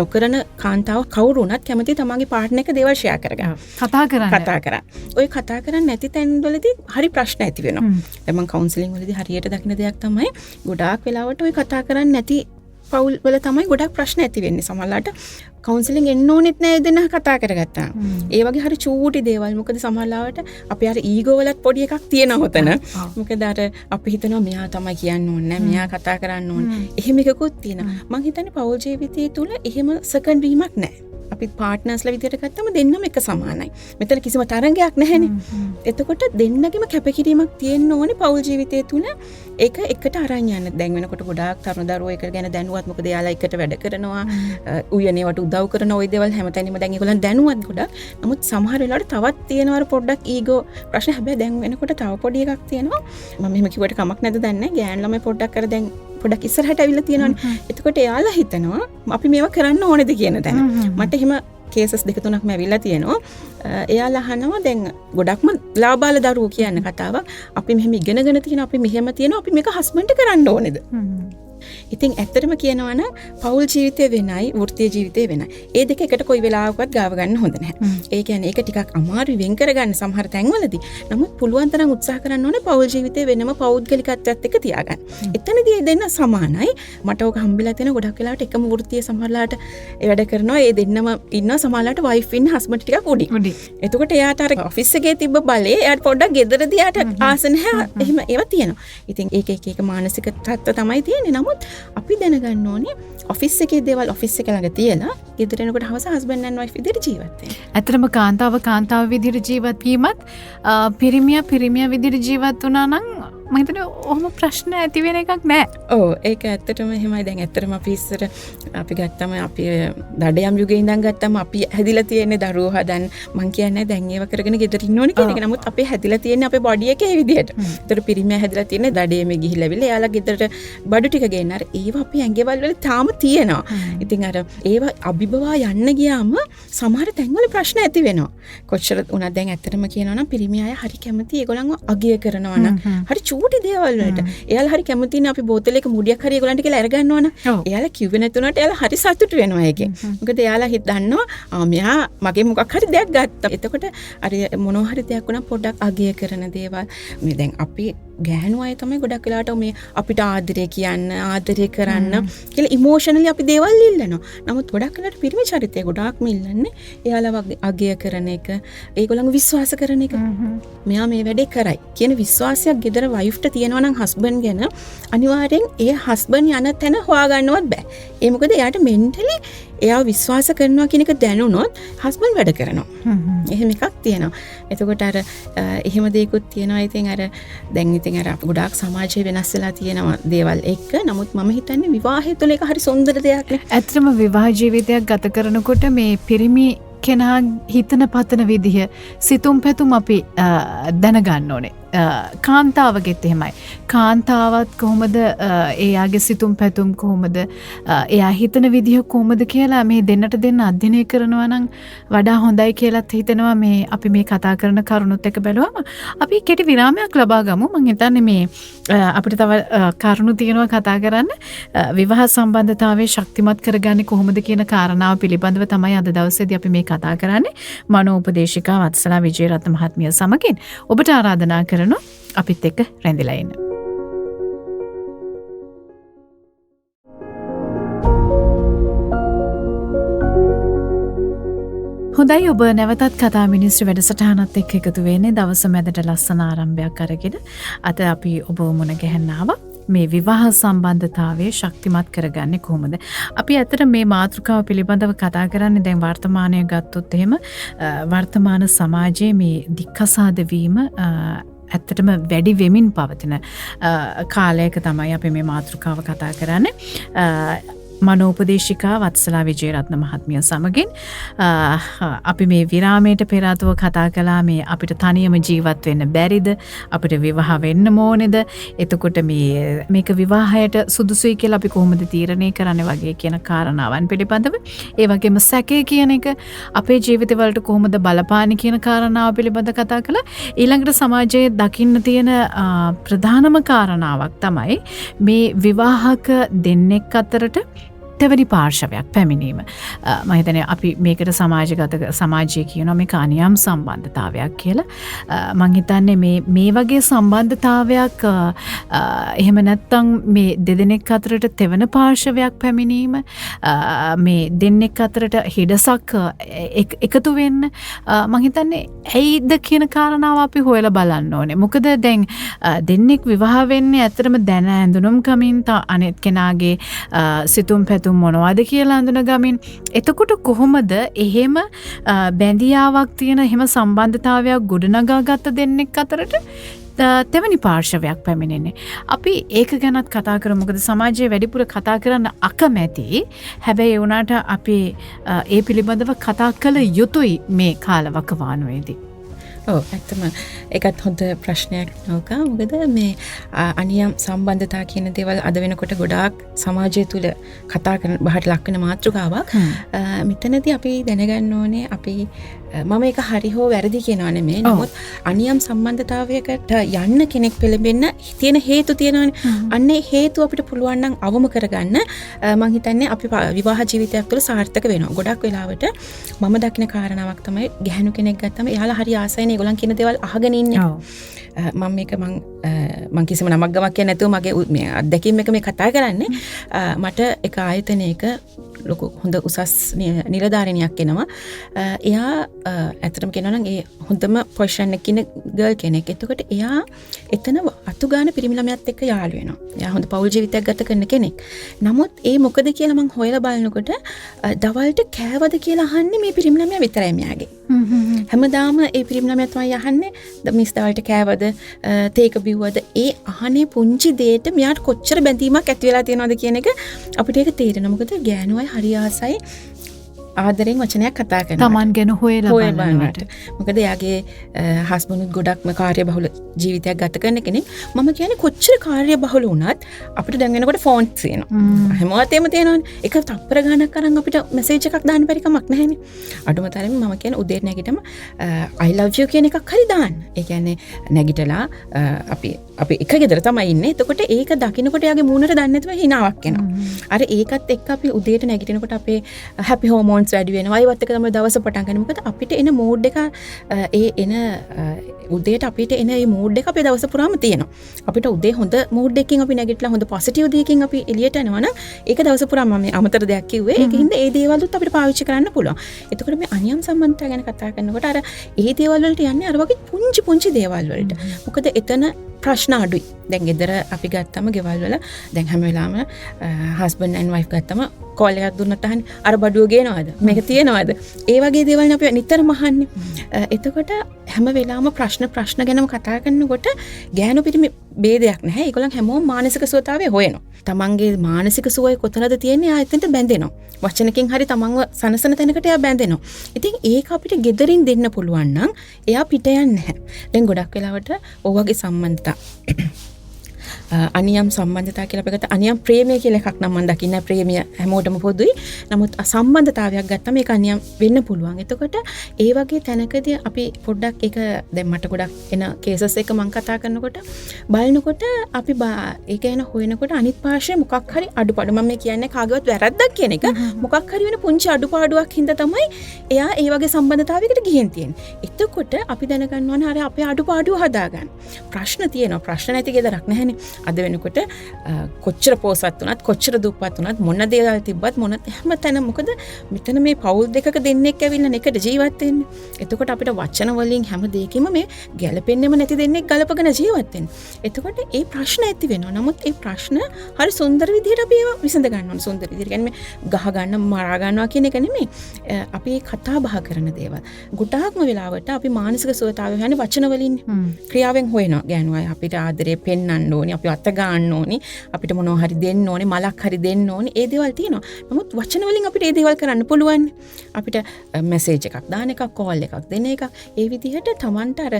නොකරන කාන්තාව කවුරු වුණත් කැමති තමන්ගේ පාර්ට්නර් එක දේවල් ෂෙයා කරගන්න. කතා කරන්න. ඔය කතා කරන්නේ නැති තැන්වලදී හරි ප්‍රශ්න ඇති වෙනවා. දැන් මම කවුන්සලින් වලදී හරියට දකින දෙයක් තමයි ගොඩාක් වෙලාවට ඔය කතා කරන්නේ නැති පවුල් වල තමයි ගොඩක් ප්‍රශ්න ඇති වෙන්නේ. සමහරලාට කවුන්සලින් එන්න ඕනෙත් නෑ දෙන්න කතා කරගත්තා. ඒ වගේ හරි චූටි දේවල්. මොකද සමහරලාට අපි අර ඊගෝ වලත් පොඩි එකක් තියෙනවා හොතන. මොකද අර අපි හිතනවා මෙයා තමයි කියන්න ඕනේ නෑ, මෙයා කතා කරන්න ඕනේ. එහෙම එකකුත් තියෙනවා. මං හිතන්නේ පවුල් ජීවිතය තුල එහෙම සෙකන්ඩ් වීමක් නෑ. අපි පාර්ට්නර්ස්ලා විදියට ගත්තම දෙන්නම එක සමානයි. මෙතන කිසිම තරංගයක් නැහැනේ. එතකොට දෙන්නගෙම කැපකිරීමක් තියෙන්න ඕනේ පෞල් ජීවිතය තුල. ඒක එකට අරන් යන්න. දැන් වෙනකොට ගොඩාක් තරුණ දරුවෝ එක ගැන දැනුවත්. මොකද එයාලා එකට වැඩ කරනවා. උයනේවට උදව් කරන ওই දේවල් හැමතැනම දැන් ඒගොල්ලන් දැනුවත් ගොඩක්. නමුත් සමහර වෙලාවට තවත් තියෙනවා පොඩ්ඩක් ඊගෝ ප්‍රශ්න. හැබැයි දැන් වෙනකොට තව පොඩි එකක් තියෙනවා. මම මෙහෙම කිව්වට කමක් නැද්ද දන්නේ නැහැ. ගෑන් ළමයි පොඩ්ඩක් අර දැන් පොඩක් ඉස්සරහට ඇවිල්ලා තියෙනවානේ. එතකොට එයාලා හිතනවා අපි මේවා කරන්න ඕනේද කියන තැන. මට එහෙම කේසස් දෙක තුනක්ම ඇවිල්ලා තියෙනවා. එයාලා අහනවා දැන් ගොඩක්ම ලාබාල දරුවෝ කියන කතාවක්. අපි මෙහෙම ඉගෙනගෙන තියෙනවා, අපි මෙහෙම තියෙනවා, අපි මේක හස්බන්ඩ්ට කරන්න ඕනේද? ඉතින් ඇත්තටම කියනවා නම් පෞල් ජීවිතය වෙනයි, වෘත්තීය ජීවිතය වෙනයි. ඒ දෙක එකට කොයි වෙලාවකවත් ගාව ගන්න හොඳ නැහැ. ඒ කියන්නේ ඒක ටිකක් අමාරුයි වෙන් කරගන්න සමහර තැන්වලදී. නමුත් පුළුවන් තරම් උත්සාහ කරන්න ඕනේ පෞල් ජීවිතය වෙනම පෞද්ගලිකත්වයක් එක්ක තියාගන්න. එතනදී දෙන්න සමානයි. මට ඔක හම්බෙලා තියෙන ගොඩක් වෙලාවට එකම වෘත්තීය සමහරලාට වැඩ කරනවා. ඒ දෙන්නම ඉන්නවා. සමහරලාට වයිෆ් ඉන්න හස්බන්ඩ් ටිකක් උඩි. එතකොට එයාට අර ඔෆිස් එකේ තිබ්බ බලේ එයාට පොඩ්ඩක් ගෙදරදී එයාට ආස නැහැ. එහෙම ඒවා තියෙනවා. ඉතින් ඒක මානසික තත්ත්ව තමයි තියෙන්නේ. නමුත් අපි දැනගන්න ඕනේ ඔෆිස් එකේ දේවල් ඔෆිස් එක ළඟ තියලා ගෙදර එනකොට හවස හස්බන්ඩ් ඇන්ඩ් වයිෆ් විදිහට ජීවත් වෙන්න. ඇත්තටම කාන්තාව විදිහට ජීවත් වීමත් පිරිමියා විදිහට ජීවත් වුණා නම් මම හිතන්නේ ඔහොම ප්‍රශ්න ඇති වෙන එකක් නෑ. ඔව් ඒක ඇත්තටම එහෙමයි. දැන් ඇත්තටම අපි ඉස්සර අපි ගත්තම අපි දඩයම් යුගයේ ඉඳන් ගත්තම අපි හැදිලා තියෙන්නේ දරුවෝ හදන්න. මං කියන්නේ දැන් ඒව කරගෙන ගෙදර ඉන්න ඕනේ කියන එක. නමුත් අපි හැදිලා තියෙන්නේ අපේ බොඩි එකේ ඒ විදිහට. ඒතර පිරිමියා හැදිලා තියෙන්නේ දඩයමේ ගිහිල්ලාවිල එයාලා ගෙදරට බඩු ටික ගේන්න. අර ඒව අපි ඇඟවල වල තාම තියෙනවා. ඉතින් අර ඒව අභිබවා යන්න ගියාම සමහර තැන්වල ප්‍රශ්න ඇති වෙනවා. කොච්චර උනත් දැන් ඇත්තටම කියනවා නම් පිරිමියා අය හරි කැමති ඒගොල්ලන්ව අගය කරනවා නම් හරි චූටි දේවල් වලට. එයාලා හරි කැමතිනේ අපි බෝතලයක මුඩියක් හරි ඒගොල්ලන්ට කියලා අරගන්නවා නම්. එයාලා කිව්වේ නැතුණාට එයාලා හරි සතුටු වෙනවා ඒකෙන්. මොකද එයාලා හිතනවා මෙයා මගේ මොකක් හරි දෙයක් ගත්තා. එතකොට අර මොනවා හරි දෙයක් වුණා පොඩ්ඩක් අගය කරන දේවල්. මේ දැන් අපි ගෑනු අය තමයි ගොඩක් වෙලාවට මේ අපිට ආදරේ කියන්න, ආදරේ කරන්න කියලා ඉමෝෂනලි අපි දේවල් ඉල්ලනවා. නමුත් ගොඩක් වෙලාවට පිරිමි චරිතය ගොඩාක්ම ඉල්ලන්නේ එයාලා අගය කරන එක, ඒගොල්ලන්ව විශ්වාස කරන එක. මෙයා මේ වැඩේ කරයි කියන විශ්වාසයක් ගෙදර වයිෆ්ට තියෙනවා නම් හස්බන්ඩ් ගැන අනිවාර්යෙන් ඒ හස්බන්ඩ් යන තැන හොයාගන්නවත් බෑ. ඒ මොකද එයාට මෙන්ටලි එයාව විශ්වාස කරනවා කියන එක දැනුනොත් හස්බන්ඩ් වැඩ කරනවා. එහෙම එකක් තියෙනවා. එතකොට අර එහෙම දෙයක්ත් තියෙනවා. ඉතින් අර දැන් ඉතින් අර ගොඩාක් සමාජයේ වෙනස් වෙලා තියෙනවා දේවල් එක්ක. නමුත් මම හිතන්නේ විවාහය තුළ ඒක හරි සුන්දර දෙයක් නේ. ඇත්තටම විවාහ ජීවිතයක් ගත කරනකොට මේ පිරිමි කෙනා හිතන පතන විදිහ සිතුම් පැතුම් අපි දැනගන්න ඕනේ. කාන්තාවගෙත් එහෙමයි. කාන්තාවත් කොහොමද එයාගේ සිතුම් පැතුම් කොහොමද එයා හිතන විදිහ කොහොමද කියලා මේ දෙන්නට දෙන්න අධ්‍යයනය කරනවා නම් වඩා හොඳයි කියලාත් හිතෙනවා. මේ අපි මේ කතා කරන කරුණුත් එක්ක බැලුවම අපි කෙටි විරාමයක් ලබා ගමු. මම හිතන්නේ මේ අපිට තව කරුණු තියෙනවා කතා කරන්න. විවාහ සම්බන්ධතාවයේ ශක්තිමත් කරගන්නේ කොහොමද කියන කාරණාව පිළිබඳව තමයි අද දවසේදී අපි මේ කතා කරන්නේ. මනෝපදේශිකා වත්සලා විජේරත්න මහත්මිය සමගින් ඔබට ආරාධනා කරනවා අපිත් එක්ක රැඳිලා ඉන්න. හොඳයි ඔබ නැවතත් කතා මිනිස්ත්‍රි වැඩසටහනත් එක්ක එකතු වෙන්නේ දවස මැදට ලස්සන ආරම්භයක් අරගෙන. අද අපි ඔබ මුණ ගැහෙන්නාව මේ විවාහ සම්බන්ධතාවයේ ශක්තිමත් කරගන්නේ කොහොමද? අපි ඇත්තට මේ මාතෘකාව පිළිබඳව කතා කරන්නේ දැන් වර්තමානය ගත්තොත් එහෙම වර්තමාන සමාජයේ මේ දික්කසාද වීම ඇත්තටම වැඩි වෙමින් පවතින කාලයක තමයි අපි මේ මාතෘකාව කතා කරන්නේ. මනෝපදේශිකා වත්සලා විජේරත්න මහත්මිය සමගින් අපි මේ විරාමයට පෙර ආතුව කතා කළා මේ අපිට තනියම ජීවත් වෙන්න බැරිද, අපිට විවාහ වෙන්න ඕනේද, එතකොට මේක විවාහයට සුදුසුයි කියලා අපි කොහොමද තීරණය කරන්නේ වගේ කියන කාරණාවන් පිළිබඳව, ඒ වගේම සැකේ කියන එක අපේ ජීවිතවලට කොහොමද බලපාන්නේ කියන කාරණාව පිළිබඳව කතා කළා. ඊළඟට සමාජයේ දකින්න තියෙන ප්‍රධානම කාරණාවක් තමයි මේ විවාහක දෙන්නෙක් අතරට තෙවැනි පාර්ශවයක් පැමිණීම. මම හිතන්නේ අපි මේකට සමාජයේ කියනවා මේක අනියම් සම්බන්ධතාවයක් කියලා. මම හිතන්නේ මේ වගේ සම්බන්ධතාවයක් එහෙම නැත්නම් මේ දෙදෙනෙක් අතරට තෙවන පාර්ශවයක් පැමිණීම, මේ දෙන්නෙක් අතරට හිඩසක් එකතු වෙන්න මම හිතන්නේ ඇයිද කියන කාරණාව අපි හොයලා බලන්න ඕනේ. මොකද දැන් දෙන්නෙක් විවාහ වෙන්නේ ඇත්තටම දැන ඇඳුනුම් කමින් අනෙත් කෙනාගේ සිතුම් පැතුම් මොනවද කියලා අඳුන ගමින්. එතකොට කොහොමද එහෙම බැඳියාවක් තියෙන එහෙම සම්බන්ධතාවයක් ගොඩනගා ගත්ත දෙන්නෙක් අතරට තෙවැනි පාර්ශවයක් පැමිණෙන්නේ? අපි ඒක ගැනත් කතා කරමු. මොකද සමාජයේ වැඩිපුර කතා කරන්න අකමැති. හැබැයි ඒ වුණාට අපි ඒ පිළිබඳව කතා කළ යුතුයි මේ කාලවකවානුවේදී. ඇත්තම ඒකත් හොඳ ප්‍රශ්නයක් නෝකා. මොකද මේ අනියම් සම්බන්ධතා කියන දේවල් අද වෙනකොට ගොඩාක් සමාජය තුළ කතා කරන බහට ලක්වෙන මාතෘකාවක්. මෙතනදී අපි දැනගන්න ඕනේ අපි මම ඒක හරි හෝ වැරදි කියනවා නෙමෙයි. නමුත් අනියම් සම්බන්ධතාවයකට යන්න කෙනෙක් පෙළඹෙන්න තියෙන හේතු තියෙනවානේ. අන්න ඒ හේතු අපිට පුළුවන් නම් අවම කරගන්න මම හිතන්නේ අපි විවාහ ජීවිතයක් තුළ සාර්ථක වෙනවා. ගොඩක් වෙලාවට මම දකින කාරණාවක් තමයි ගැහණු කෙනෙක් ගත්තම එයාලා හරි ආසයිනේ ඒගොල්ලන් කියන දේවල් අහගෙන ඉන්නේ. මම මේක මං කිසිම නමක් ගමක් කියන්නේ නැතුව මගේ මේ අත්දැකීම් එක මේ කතා කරන්නේ. මට එක ආයතනයක ලොකු හොඳ උසස් නිලධාරිනියක් එනවා. එයා ඇත්තටම කියනවා නම් ඒ හොඳම පොසිෂන් එකක ඉන්න ගර්ල් කෙනෙක්. එතකොට එයා එතන අතු ගන්න පිරිමි ළමයාත් එක්ක යාළු වෙනවා. එයා හොඳ පෞල් ජීවිතයක් ගත කරන කෙනෙක්. නමුත් ඒ මොකද කියලා මං හොයලා බලනකොට දවල්ට කෑවද කියලා අහන්නේ මේ පිරිමි ළමයා විතරයි මෙයාගේ. හැමදාම ඒ පිරිමි ළමයා තමයි අහන්නේ මිස් දවල්ට කෑවද, තේක බිව්වද. ඒ අහන්නේ පුංචි දෙයට මෙයාට කොච්චර බැඳීමක් ඇති වෙලා තියෙනවද කියන එක අපිට ඒක තේරෙනවා. මොකද ගෑනුවයි හරි ආසයි ආදරෙන් වචනයක් කතා කරනවා. Taman ගැන හොයලා බලනවට. මොකද එයාගේ හස්බන්ඩ්ත් ගොඩක්ම කාර්යබහුල ජීවිතයක් ගත කරන කෙනෙක්. මම කියන්නේ කොච්චර කාර්යබහුල වුණත් අපිට දැන් වෙනකොට ෆෝන්ස් තියෙනවා. හැමෝටම තියෙනවනේ. එක තප්පර ගණනක් අරන් අපිට මැසේජ් එකක් දාන්න බැරි කමක් නැහැනේ. අඩුම තරමේ මම කියන්නේ උදේ නැගිටම I love you කියන එකක් හරි දාන්න. ඒ කියන්නේ නැගිටලා අපි එක ගෙදර තමයි ඉන්නේ. එතකොට ඒක දකින්නකොට එයාගේ මූණට දන්නේ නැතුව හිනාවක් එනවා. අර ඒකත් එක්ක අපි උදේට නැගිටිනකොට අපේ හැපි හෝමෝන්ස් වැඩි වෙනවා. ඒවත් එක තමයි දවස පටන් ගන්න. මොකද අපිට එන මූඩ් එක උදේට අපිට එන මේ මූඩ් එක අපේ දවස පුරාම තියෙනවා. අපිට උදේ හොඳ මූඩ් එකකින් අපි නැගිටලා හොඳ පොසිටිව් දෙයකින් අපි එළියට යනවා නම් ඒක දවස පුරාම මම අමතර දෙයක් කිව්වේ. ඒකින්ද ඒ දේවල්ුත් අපිට පාවිච්චි කරන්න පුළුවන්. එතකොට මේ අනියම් සම්බන්ධතාව ගැන කතා කරනකොට අර ඒ දේවල් වලට යන්නේ අර වගේ පුංචි දේවල් වලට. මොකද එතන ප්‍රශ්න අඩුයි. දැන් ගෙදර අපි ගත්තම ගෙවල් වල දැන් හැම වෙලාවෙම හස්බන්ඩ් ඇන්ඩ් වයිෆ් ගත්තම කෝල් එකක් දුන්නත් අහන්නේ අර බඩුව ගේනවද? මේක තියනවද? ඒ වගේ දේවල් අපි නිතරම අහන්නේ. එතකොට හැම වෙලාවෙම ප්‍රශ්න ගැනම කතා කරනකොට ගෑනු පිරිමි ભેදයක් නැහැ. ඒගොල්ලන් හැමෝම මානසික සුවතාවය හොයනවා. තමන්ගේ මානසික සුවය කොතනද තියෙන්නේ? ආ එතනට බැඳෙනවා. වචනකින් හරි තමන්ව සනසන තැනකට එයා බැඳෙනවා. ඉතින් ඒක අපිට ගෙදරින් දෙන්න පුළුවන් නම් එයා පිට යන්නේ නැහැ. දැන් ගොඩක් වෙලාවට ඔයගේ සම්බන්ධතා අනියම් සම්බන්ධතා කියලා අපි ගත්ත අනියම් ප්‍රේමය කියලා එකක් නම් මම දකින්නේ. ප්‍රේමය හැමෝටම පොදුයි. නමුත් සම්බන්ධතාවයක් ගත්තම ඒක අනියම් වෙන්න පුළුවන්. එතකොට ඒ වගේ තැනකදී අපි පොඩ්ඩක් ඒක දැන් මට ගොඩක් එන කේසස් එක මම කතා කරනකොට බලනකොට අපි ඒක එන හොයනකොට අනිත් පාර්ශ්වයේ මොකක් හරි අඩුපාඩු මම කියන්නේ කාගේවත් වැරද්දක් කියන එක මොකක් හරි වෙන පුංචි අඩුපාඩුවක් හින්දා තමයි එයා ඒ වගේ සම්බන්ධතාවයකට ගිහින් තියෙන්නේ. එතකොට අපි දැනගන්න ඕනේ හරි අපේ අඩුපාඩුව හදාගන්න. ප්‍රශ්න තියෙනවා. ප්‍රශ්න නැති ගෙදරක් නැහැනේ. අද වෙනකොට කොච්චර පෝසත් වුණත් කොච්චර දුප්පත් වුණත් මොන දේවල් තිබ්බත් මොන හැම තැන මොකද මෙතන මේ පවුල් දෙකක දෙන්නෙක් ඇවිල්ලා එකට ජීවත් වෙන්නේ. එතකොට අපිට වචන වලින් හැම දෙයකම මේ ගැළපෙන්නෙම නැති දෙන්නෙක් ගලපගෙන ජීවත් වෙන්නේ. එතකොට ඒ ප්‍රශ්න ඇති වෙනවා. නමුත් ඒ ප්‍රශ්න හරි සුන්දර විදිහට අපි ඒවා විසඳ ගන්න ඕනේ. සුන්දර විදිහට කියන්නේ ගහ ගන්න මරා ගන්නවා කියන එක නෙමෙයි. අපි කතා බහ කරන දේවල්. ගොඩාක්ම වෙලාවට අපි මානසික සුවතාවය හොයන්නේ වචන වලින් ක්‍රියාවෙන් හොයනවා. ගෑනු අය අපිට ආදරේ පෙන්වන්න ඕනේ, අපි අත ගන්න ඕනේ, අපිට මොනවා හරි දෙන්න ඕනේ, මලක් හරි දෙන්න ඕනේ. ඒ දේවල් තියෙනවා. නමුත් වචන වලින් අපිට ඒ දේවල් කරන්න පුළුවන්. අපිට මැසේජ් එකක් දාන එකක්, කෝල් එකක් දෙන එකක්. ඒ විදිහට Tamanට අර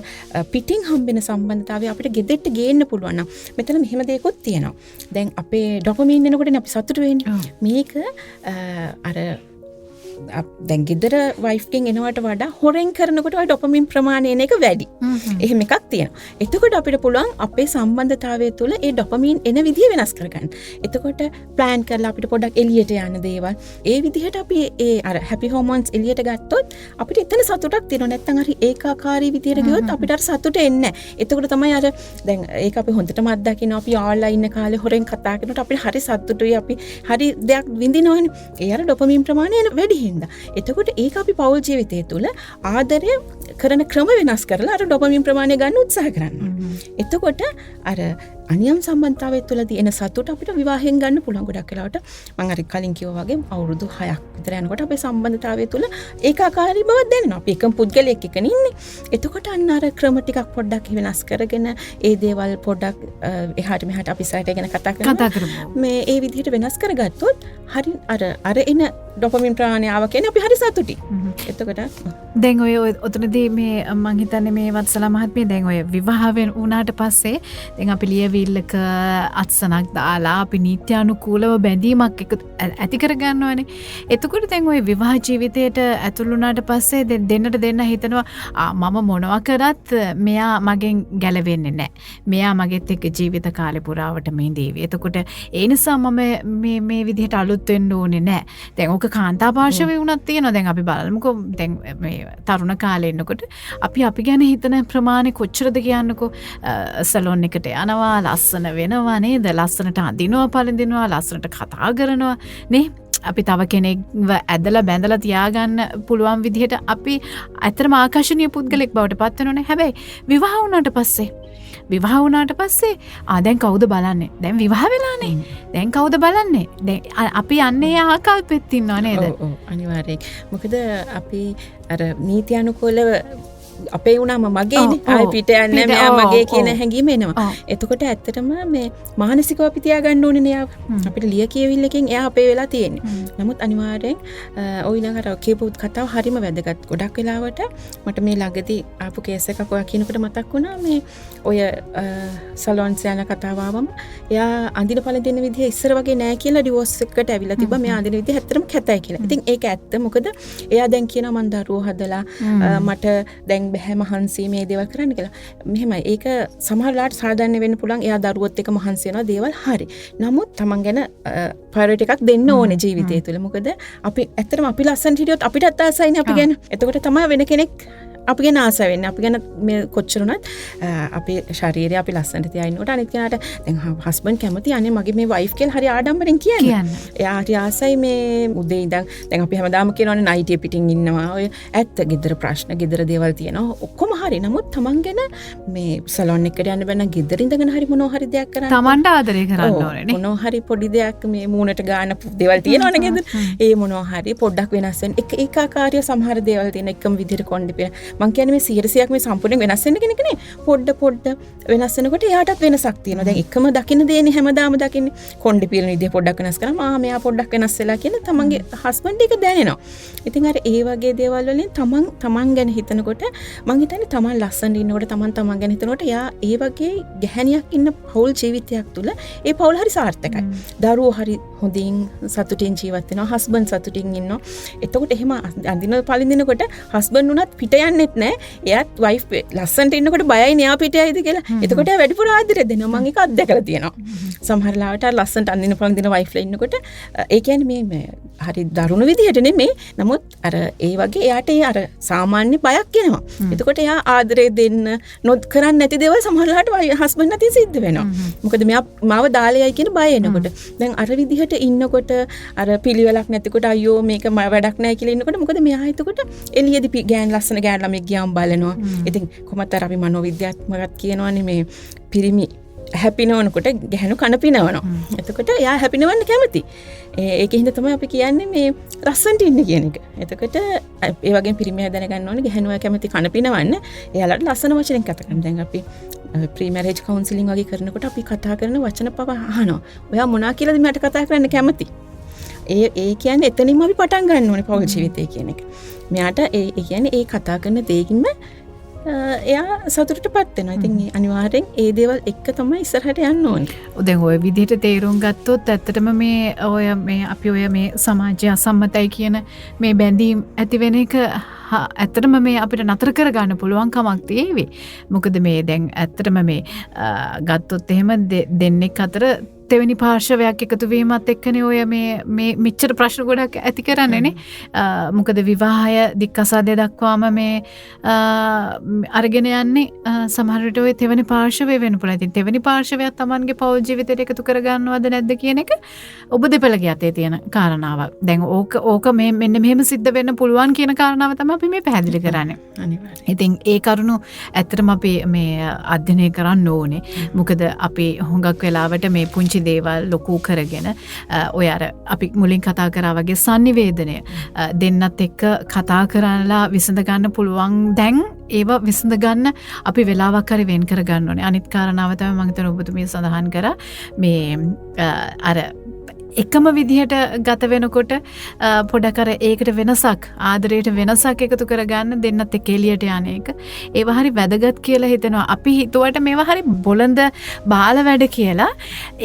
පිටින් හම්බෙන සම්බන්ධතාවය අපිට ගෙදෙට්ට ගේන්න පුළුවන් නම් මෙතන මෙහෙම දෙයක්ත් තියෙනවා. දැන් අපේ ඩොපමින් එනකොටනේ අපි සතුටු වෙන්නේ. මේක අර දැන් ගෙදර වයිෆ්ගෙන් එනවට වඩා හොරෙන් කරනකොට ඔය ඩොපමින් ප්‍රමාණය එන එක වැඩි. එහෙම එකක් තියෙනවා. එතකොට අපිට පුළුවන් අපේ සම්බන්ධතාවය තුළ ඒ ඩොපමින් එන විදිය වෙනස් කරගන්න. එතකොට ප්ලෑන් කරලා අපිට පොඩ්ඩක් එළියට යන්න දේවල්. ඒ විදිහට අපි ඒ අර හැපි හෝමෝන්ස් එළියට ගත්තොත් අපිට එතන සතුටක් තියෙනවා. නැත්නම් හරි ඒකාකාරී විදියට ගියොත් අපිට අර සතුට එන්නේ නැහැ. එතකොට තමයි අර දැන් ඒක අපි හොඳටම අත්දකිනවා. අපි ආන්ලයින් ඉන්න කාලේ හොරෙන් කතා කරනකොට අපිට හරි සතුටුයි. අපි හරි දෙයක් විඳිනවනේ. ඒ අර ඩොපමින් ප්‍රමාණය වැඩි. එතකොට ඒක අපි පෞල් ජීවිතය තුළ ආදරය කරන ක්‍රම වෙනස් කරලා අර ඩොපමින් ප්‍රමාණය ගන්න උත්සාහ කරනවා. එතකොට අර අනියම් සම්බන්ධතාවය තුළදී එන සතුට අපිට විවාහයෙන් ගන්න පුළුවන්. ගොඩක් වෙලාවට මම අර කලින් කිව්වා වගේ අවුරුදු 6ක් විතර යනකොට අපේ සම්බන්ධතාවය තුළ ඒකාකාරී බවක් දැනෙනවා. අපි එකම පුද්ගලයෙක් එක්ක ඉන්නේ. එතකොට අන්න අර ක්‍රම ටිකක් පොඩ්ඩක් වෙනස් කරගෙන ඒ දේවල් පොඩ්ඩක් එහාට මෙහාට අපි සයිට ගැන කතා කරමු. මේ ඒ විදිහට වෙනස් කරගත්තොත් හරි අර එන ඩොපමින් ප්‍රමාණය ආව කියන්නේ අපි හරි සතුටුයි. එතකොට දැන් ඔය ඔතනදී මේ මං හිතන්නේ මේ වත්සලා මහත්මිය දැන් ඔය විවාහ වෙන වුණාට පස්සේ දැන් අපි ලියවිල්ලක අත්සනක් දාලා අපි නීත්‍යානුකූලව බැඳීමක් ඇති කරගන්නවනේ. එතකොට දැන් ඔය විවාහ ජීවිතයට ඇතුළු වුණාට පස්සේ දෙන්නට දෙන්න හිතනවා මම මොනවා කරත් මෙයා මගෙන් ගැලවෙන්නේ නැහැ. මෙයා මගෙත් එක්ක ජීවිත කාලේ පුරාවටම ඉඳීවි. එතකොට ඒ නිසා මම මේ විදිහට අලුත් වෙන්න ඕනේ නැහැ. දැන් ඕක කාන්තා පාර්ශවය වුණත් තියෙනවා. දැන් අපි බලමුකෝ දැන් මේ තරුණ කාලේ ඉන්නකොට අපි ගැන හිතන ප්‍රමාණය කොච්චරද කියන්නකෝ. සැලොන් එකට යනවා, ලස්සන වෙනවා නේද? ලස්සනට අඳිනවා, පළඳිනවා, ලස්සනට කතා කරනවා නේ? අපි තව කෙනෙක්ව ඇදලා බැඳලා තියාගන්න පුළුවන් විදිහට අපි ඇත්තටම ආකර්ෂණීය පුද්ගලෙක් බවට පත් වෙනෝනේ. හැබැයි විවාහ වුණාට පස්සේ දැන් කවුද බලන්නේ? දැන් විවාහ වෙලානේ. දැන් කවුද බලන්නේ? දැන් අපි යන්නේ ආකල්පෙත් ඉන්නව නේද? ඔව් අනිවාර්යයෙන්. මොකද අපි අර නීති අනුකූලව අපේ වුණාම මගේනේ ආයි පිට යන්නේ මෙයා මගේ කියන හැඟීම එනවා. එතකොට ඇත්තටම මේ මානසිකව අපි තියාගන්න ඕනේ නේ. අපිට ලිය කියවිල්ලකින් එයා අපේ වෙලා තියෙන්නේ. නමුත් අනිවාර්යෙන් ඔය ඊළඟට කියපු කතාව හරිම වැදගත්. ගොඩක් වෙලාවට මට මේ ළඟදී ආපු කේස් එකක් ඔයා කියනකොට මතක් වුණා මේ ඔය සලොන්ස් යන කතාව ආවම එයා අඳින පළඳින විදිහ ඉස්සර වගේ නෑ කියලා ඩිවෝස් එකකට ඇවිල්ලා තිබ්බා. මෙයා අඳින විදිහ ඇත්තටම කැතයි කියලා. ඉතින් ඒක ඇත්ත. මොකද එයා දැන් කියනවා මං දරුවෝ හදලා මට දැන් බැහැ මහන්සි මේ දේවල් කරන්න කියලා. මෙහෙමයි. ඒක සමහර වෙලාවට සාධාරණ වෙන්න පුළුවන්. එයා දරුවොත් එක්ක මහන්සි වෙනවා දේවල් හරි. නමුත් Taman ගැන ප්‍රයොරිටි එකක් දෙන්න ඕනේ ජීවිතය තුළ. මොකද අපි ඇත්තටම අපි ලස්සනට හිටියොත් අපිටත් ආසයිනේ අපි ගැන. එතකොට තමයි වෙන කෙනෙක් අපි ගැන ආස වෙන්නේ. අපි ගැන මේ කොච්චර උනත් අපේ ශරීරය අපි ලස්සනට තියාගෙනනකොට අනිත් කෙනාට දැන් හස්බන්ඩ් කැමති අනේ මගේ මේ වයිෆ් කියලා හරි ආඩම්බරෙන් කියන්නේ. එයා හරි ආසයි මේ උදේ ඉඳන් දැන් අපි හැමදාම කියනවානේ නයිටිය පිටින් ඉන්නවා. ඔය ඇත්ත ගෙදර ප්‍රශ්න ගෙදර දේවල් තියෙනවා. ඔක්කොම හරි. නමුත් Taman ගැන මේ සලොන් එකට යන්න බෑ නම් ගෙදර ඉඳගෙන හරි මොනවා හරි දෙයක් කරන්න. Tamanට ආදරය කරන්න ඕනේ නේ. මොනවා හරි පොඩි දෙයක් මේ මූණට ගාන දේවල් තියෙනවනේ ගෙදර. ඒ මොනවා හරි පොඩ්ඩක් වෙනස් වෙන. ඒකාකාරී සමහර දේවල් තියෙන එකම විදිහට කොණ්ඩේ පිර. මං කියන්නේ මේ 100ක් මේ සම්පූර්ණයෙන් වෙනස් වෙන්න කෙනෙක් නේ. පොඩ්ඩ වෙනස් වෙනකොට එයාටත් වෙනසක් තියෙනවා. දැන් එකම දකින්න දෙන්නේ හැමදාම දකින්නේ. කොණ්ඩේ පිරෙන විදිහ පොඩ්ඩක් වෙනස් කරාම මෙයා පොඩ්ඩක් වෙනස් වෙලා කියන තමන්ගේ හස්බන්ඩ් එක දැනෙනවා. ඉතින් අර ඒ වගේ දේවල් වලින් තමන් ගැන හිතනකොට මං හිතන්නේ තමන් ලස්සන ඉන්නකොට තමන් ගැන හිතනකොට එයා ඒ වගේ ගැහණියක් ඉන්න පෞල් ජීවිතයක් තුළ ඒ පෞල් හරි සාර්ථකයි. දරුවෝ හරි හොඳින් සතුටින් ජීවත් වෙනවා. හස්බන්ඩ් සතුටින් ඉන්නවා. එතකොට එහෙම අඳින පළඳිනකොට හස්බන්ඩ් උනත් පිට යන්නෙත් නැහැ. එයාත් වයිෆ් ලස්සනට ඉන්නකොට බයයි නේ පිට යයිද කියලා. එතකොට එයා වැඩිපුර ආදරය දෙනවා. මම ඒක අත්දැකලා තියෙනවා. සමහර ලාවට ලස්සනට අඳින පළඳින වයිෆ්ලා ඉන්නකොට ඒ කියන්නේ මේ හරි දරුණු විදිහට නෙමෙයි. නමුත් අර ඒ වගේ එයාට ඒ අර සාමාන්‍ය බයක් එනවා. එතකොට එයා ආදරේ දෙන්න නොත් කරන්නේ නැති දේවල් සමහරවිට හස්බන්ඩ් නැති සිද්ධ වෙනවා. මොකද මෙයා මාව දාලයයි කියන බය එනකොට. දැන් අර විදිහට ඉන්නකොට අර පිළිවෙලක් නැතිකොට අයියෝ මේක වැඩක් නැහැ කියලා ඉන්නකොට මොකද මෙයා එතකොට එළියේදී ගෑන් ලස්සන ගෑන් ළමෙක් ගියාම බලනවා. ඉතින් කොහොමද අර අපි මනෝවිද්‍යාත්මකත් කියනවනේ මේ පිරිමි හැපිනවනකොට ගැහණු කන පිනවනවා. එතකොට එයා හැපිනවන්න කැමති. ඒක හින්දා තමයි අපි කියන්නේ මේ ලස්සනට ඉන්න කියන එක. එතකොට ඒ වගේම පිරිමිය දැනගන්න ඕනේ ගැහණුව කැමති කන පිනවන්න. එයාලට ලස්සන වචනෙන් කතා කරන්න. දැන් අපි ප්‍රී මැරේජ් කවුන්සලින් වගේ කරනකොට අපි කතා කරන වචන පව අහනවා. ඔයා මොනවා කියලාද මට කතා කරන්න කැමති? ඒ කියන්නේ එතනින්ම අපි පටන් ගන්න ඕනේ පෞල් ජීවිතය කියන එක. මෙයාට ඒ කියන්නේ ඒ කතා කරන දෙයකින්ම එයා සතුටටපත් වෙනවා. ඉතින් අනිවාර්යෙන් ඒ දේවල් එක්ක තමයි ඉස්සරහට යන්න ඕනේ. දැන් ඔය විදිහට තේරුම් ගත්තොත් ඇත්තටම මේ අපි ඔය මේ සමාජය අසම්මතයි කියන මේ බැඳීම් ඇති වෙන එක ඇත්තටම මේ අපිට නතර කරගන්න පුළුවන් කමක් තියෙවි. මොකද මේ දැන් ඇත්තටම මේ ගත්තොත් එහෙම දෙන්නෙක් අතර තෙවැනි පාර්ශවයක් එකතු වීමත් එක්කනේ ඔය මේ මෙච්චර ප්‍රශ්න ගොඩක් ඇති කරන්නේනේ. මොකද විවාහය දික්කසාදය දක්වාම මේ අරගෙන යන්නේ සමහර විට ඔය තෙවැනි පාර්ශවය වෙන්න පුළුවන්. ඉතින් තෙවැනි පාර්ශවයක් Tamanගේ පෞල් ජීවිතයට එකතු කරගන්නවද නැද්ද කියන එක ඔබ දෙපළගේ අතේ තියෙන කාරණාවක්. දැන් ඕක මෙන්න මෙහෙම සිද්ධ වෙන්න පුළුවන් කියන කාරණාව තමයි අපි මේ පැහැදිලි කරන්නේ. අනිවාර්යයෙන්. ඉතින් ඒ කරුණු ඇත්තටම අපි මේ අධ්‍යයනය කරන්න ඕනේ. මොකද අපි හුඟක් වෙලාවට මේ පුංචි දේවල් ලොකු කරගෙන ඔය අර අපි මුලින් කතා කරා වගේ sannivedanaය දෙන්නත් එක්ක කතා කරලා විසඳ ගන්න පුළුවන්. දැන් ඒව විසඳ ගන්න අපි වෙලාවක් හරි වෙන් කර ගන්න ඕනේ. අනිත් කාරණාව තමයි මම හිතන ඔබතුමිය සඳහන් කරා මේ අර එකම විදිහට ගත වෙනකොට පොඩක් අර ඒකට වෙනසක් ආදරයට වෙනසක් එකතු කරගන්න දෙන්නත් එක්ක එළියට යන එක ඒව හරි වැදගත් කියලා හිතෙනවා. අපි හිතුවට මේවා හරි බොළඳ බාල වැඩ කියලා.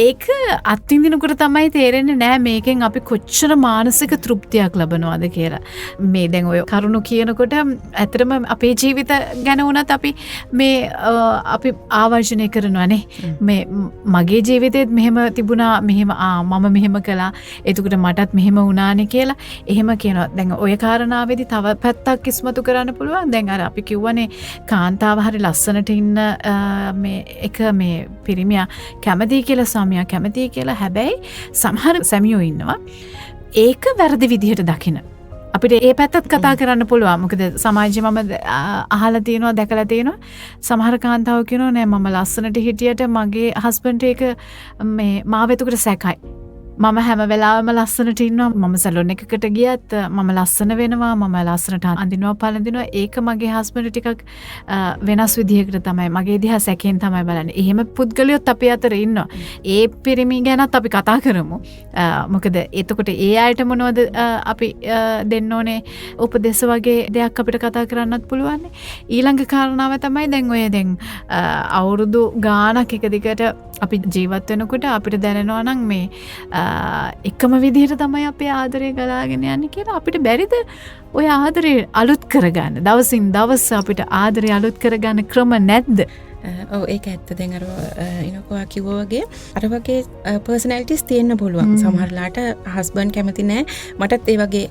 ඒක අත්විඳිනකොට තමයි තේරෙන්නේ නෑ මේකෙන් අපි කොච්චර මානසික තෘප්තියක් ලබනවද කියලා. මේ දැන් ඔය කරුණු කියනකොට ඇත්තටම අපේ ජීවිත ගැන වුණත් අපි මේ අපි ආවර්ජනය කරනවානේ. මේ මගේ ජීවිතේත් මෙහෙම තිබුණා මෙහෙම මම මෙහෙම කළා එතකොට මටත් මෙහෙම වුණානේ කියලා එහෙම කියනවා. දැන් ඔය කාරණාවේදී තව පැත්තක් ඉස්මතු කරන්න පුළුවන්. දැන් අර අපි කිව්වනේ කාන්තාව හරි ලස්සනට ඉන්න මේ එක මේ පිරිමියා කැමතියි කියලා සාමියා කැමතියි කියලා. හැබැයි සමහර සැමියෝ ඉන්නවා ඒක වැරදි විදිහට දකින. අපිට ඒ පැත්තත් කතා කරන්න පුළුවන්. මොකද සමාජයේ මම අහලා තියෙනවා දැකලා තියෙනවා සමහර කාන්තාවෝ කියනවා නෑ මම ලස්සනට හිටියට මගේ හස්බන්ඩ් එක මේ මාව එතකොට සැකයි. මම හැම වෙලාවෙම ලස්සනට ඉන්නවා. මම සැලොන් එකකට ගියත් මම ලස්සන වෙනවා. මම ලස්සනට අඳිනවා පළඳිනවා. ඒක මගේ හස්බන්ඩ් ටිකක් වෙනස් විදිහකට තමයි මගේ දිහා සැකෙන් තමයි බලන්නේ. එහෙම පුද්ගලයොත් අපේ අතර ඉන්නවා. ඒ පිරිමි ගැනත් අපි කතා කරමු. මොකද එතකොට ඒ අයට මොනවද අපි දෙන්න ඕනේ උපදෙස් වගේ දෙයක් අපිට කතා කරන්නත් පුළුවන්. ඊළඟ කාරණාව තමයි දැන් ඔය දැන් අවුරුදු ගාණක් එක දිගට අපි ජීවත් වෙනකොට අපිට දැනෙනවා නම් මේ එකම විදිහට තමයි අපේ ආදරය ගලාගෙන යන්නේ කියලා. අපිට බැරිද ඔය ආදරය අලුත් කරගන්න? දවසින් දවස අපිට ආදරය අලුත් කරගන්න ක්‍රම නැද්ද? ඔව් ඒක ඇත්ත. දැන් අර ඉනකෝ කිව්වා වගේ අර වගේ පර්සනැලිටිස් තියෙන්න පුළුවන්. සමහරලාට හස්බන්ඩ් කැමති නැහැ. මටත් ඒ වගේ